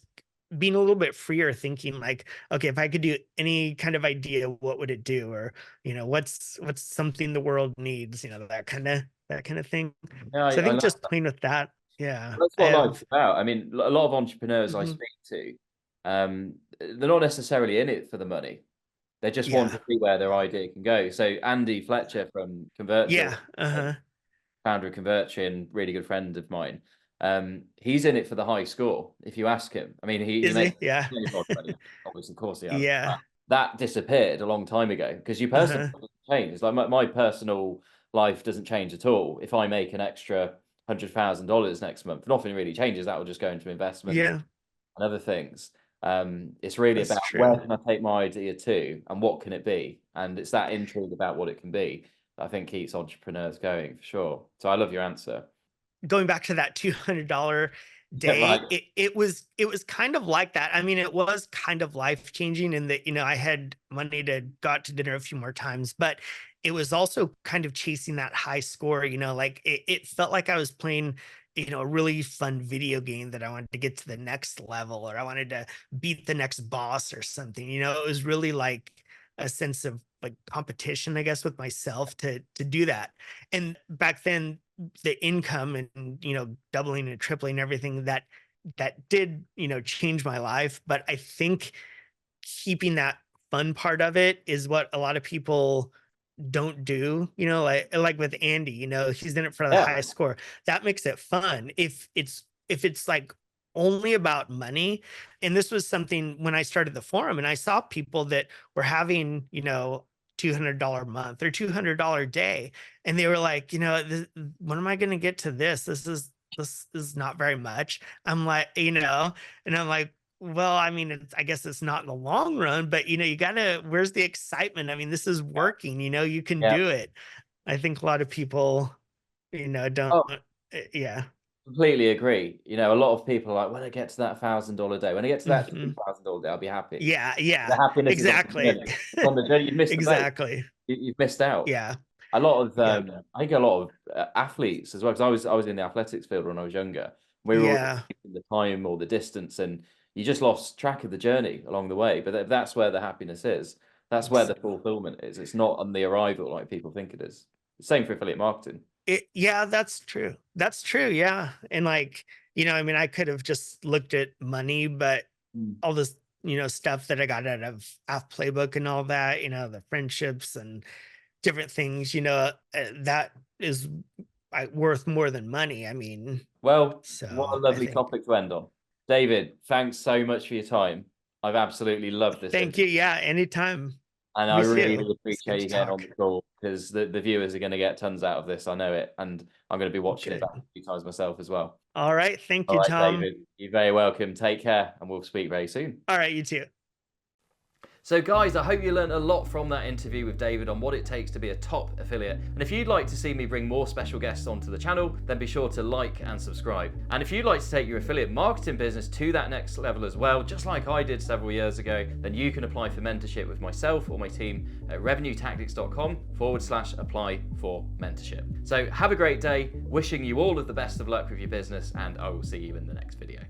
being a little bit freer, thinking like, okay, if I could do any kind of idea, what would it do? Or, what's something the world needs, that kind of thing. Yeah, So I I think love just that. playing with that. Yeah. That's I what life's have about. I mean, a lot of entrepreneurs I mhm, speak to, they're not necessarily in it for the money. They just want yeah. to see where their idea can go. So Andy Fletcher from ConvertChill, Yeah. Uh-huh. founder of ConvertChill and really good friend of mine, he's in it for the high score. If you ask him, I mean, he Is makes he? Yeah. plenty of money. Obviously, of course, he has. Yeah. That disappeared a long time ago because your personal Uh-huh. life doesn't change. It's like my personal life doesn't change at all. If I make an extra $100,000 next month, nothing really changes. That will just go into investments Yeah. and other things. It's really That's about where true. can I take my idea to and what can it be? And it's that intrigue about what it can be that I think keeps entrepreneurs going for sure. So I love your answer. Going back to that $200 Yeah, right. day, it was kind of like that. I mean, it was kind of life changing in that, I had money to go out to dinner a few more times, but it was also kind of chasing that high score, like it felt like I was playing, a really fun video game that I wanted to get to the next level, or I wanted to beat the next boss or something. It was really like a sense of like competition, I guess, with myself to do that. And back then, the income and doubling and tripling everything that did change my life. But I think keeping that fun part of it is what a lot of people don't do, like with Andy, he's in it for the Yeah, highest score. That makes it fun. If it's like only about money, and this was something when I started the forum and I saw people that were having, $200 month or $200 day, and they were like, when am I going to get to this? This is not very much. I'm like, and I'm like, well, I mean, I guess it's not in the long run, but you gotta, where's the excitement? I mean, this is working, you can yeah. do it. I think a lot of people, don't, Oh, yeah. completely agree. A lot of people are like, when I get to that $1,000 day, when I get to that Mhm. $3,000 day, I'll be happy. Yeah. The Yeah. happiness is on the Exactly. journey. It's on the journey. You've missed the boat. Exactly. You've missed out. Yeah. A lot of, Yep. I think a lot of athletes as well, because I was in the athletics field when I was younger. We were always Yeah. taking the time or the distance, and you just lost track of the journey along the way. But that's where the happiness is. That's where the fulfillment is. It's not on the arrival like people think it is. Same for affiliate marketing. Yeah, that's true. That's true. Yeah. And like, I mean, I could have just looked at money, but Mm. all this, stuff that I got out of AffPlaybook and all that, the friendships and different things, that is worth more than money. I mean, Well, what a so I lovely think, topic to end on. David, thanks so much for your time. I've absolutely loved this thank interview. you. Yeah, anytime. And I Me really too. do It's appreciate good to you getting on talk. the call because the viewers are going to get tons out of this. I know it. And I'm going to be watching it back Good. a few times myself as well. All right. Thank All you, right, Tom. David, you're very welcome. Take care, and we'll speak very soon. All right. You too. So guys, I hope you learned a lot from that interview with David on what it takes to be a top affiliate. And if you'd like to see me bring more special guests onto the channel, then be sure to like and subscribe. And if you'd like to take your affiliate marketing business to that next level as well, just like I did several years ago, then you can apply for mentorship with myself or my team at revenuetactics.com/apply for mentorship. So have a great day, wishing you all of the best of luck with your business, and I will see you in the next video.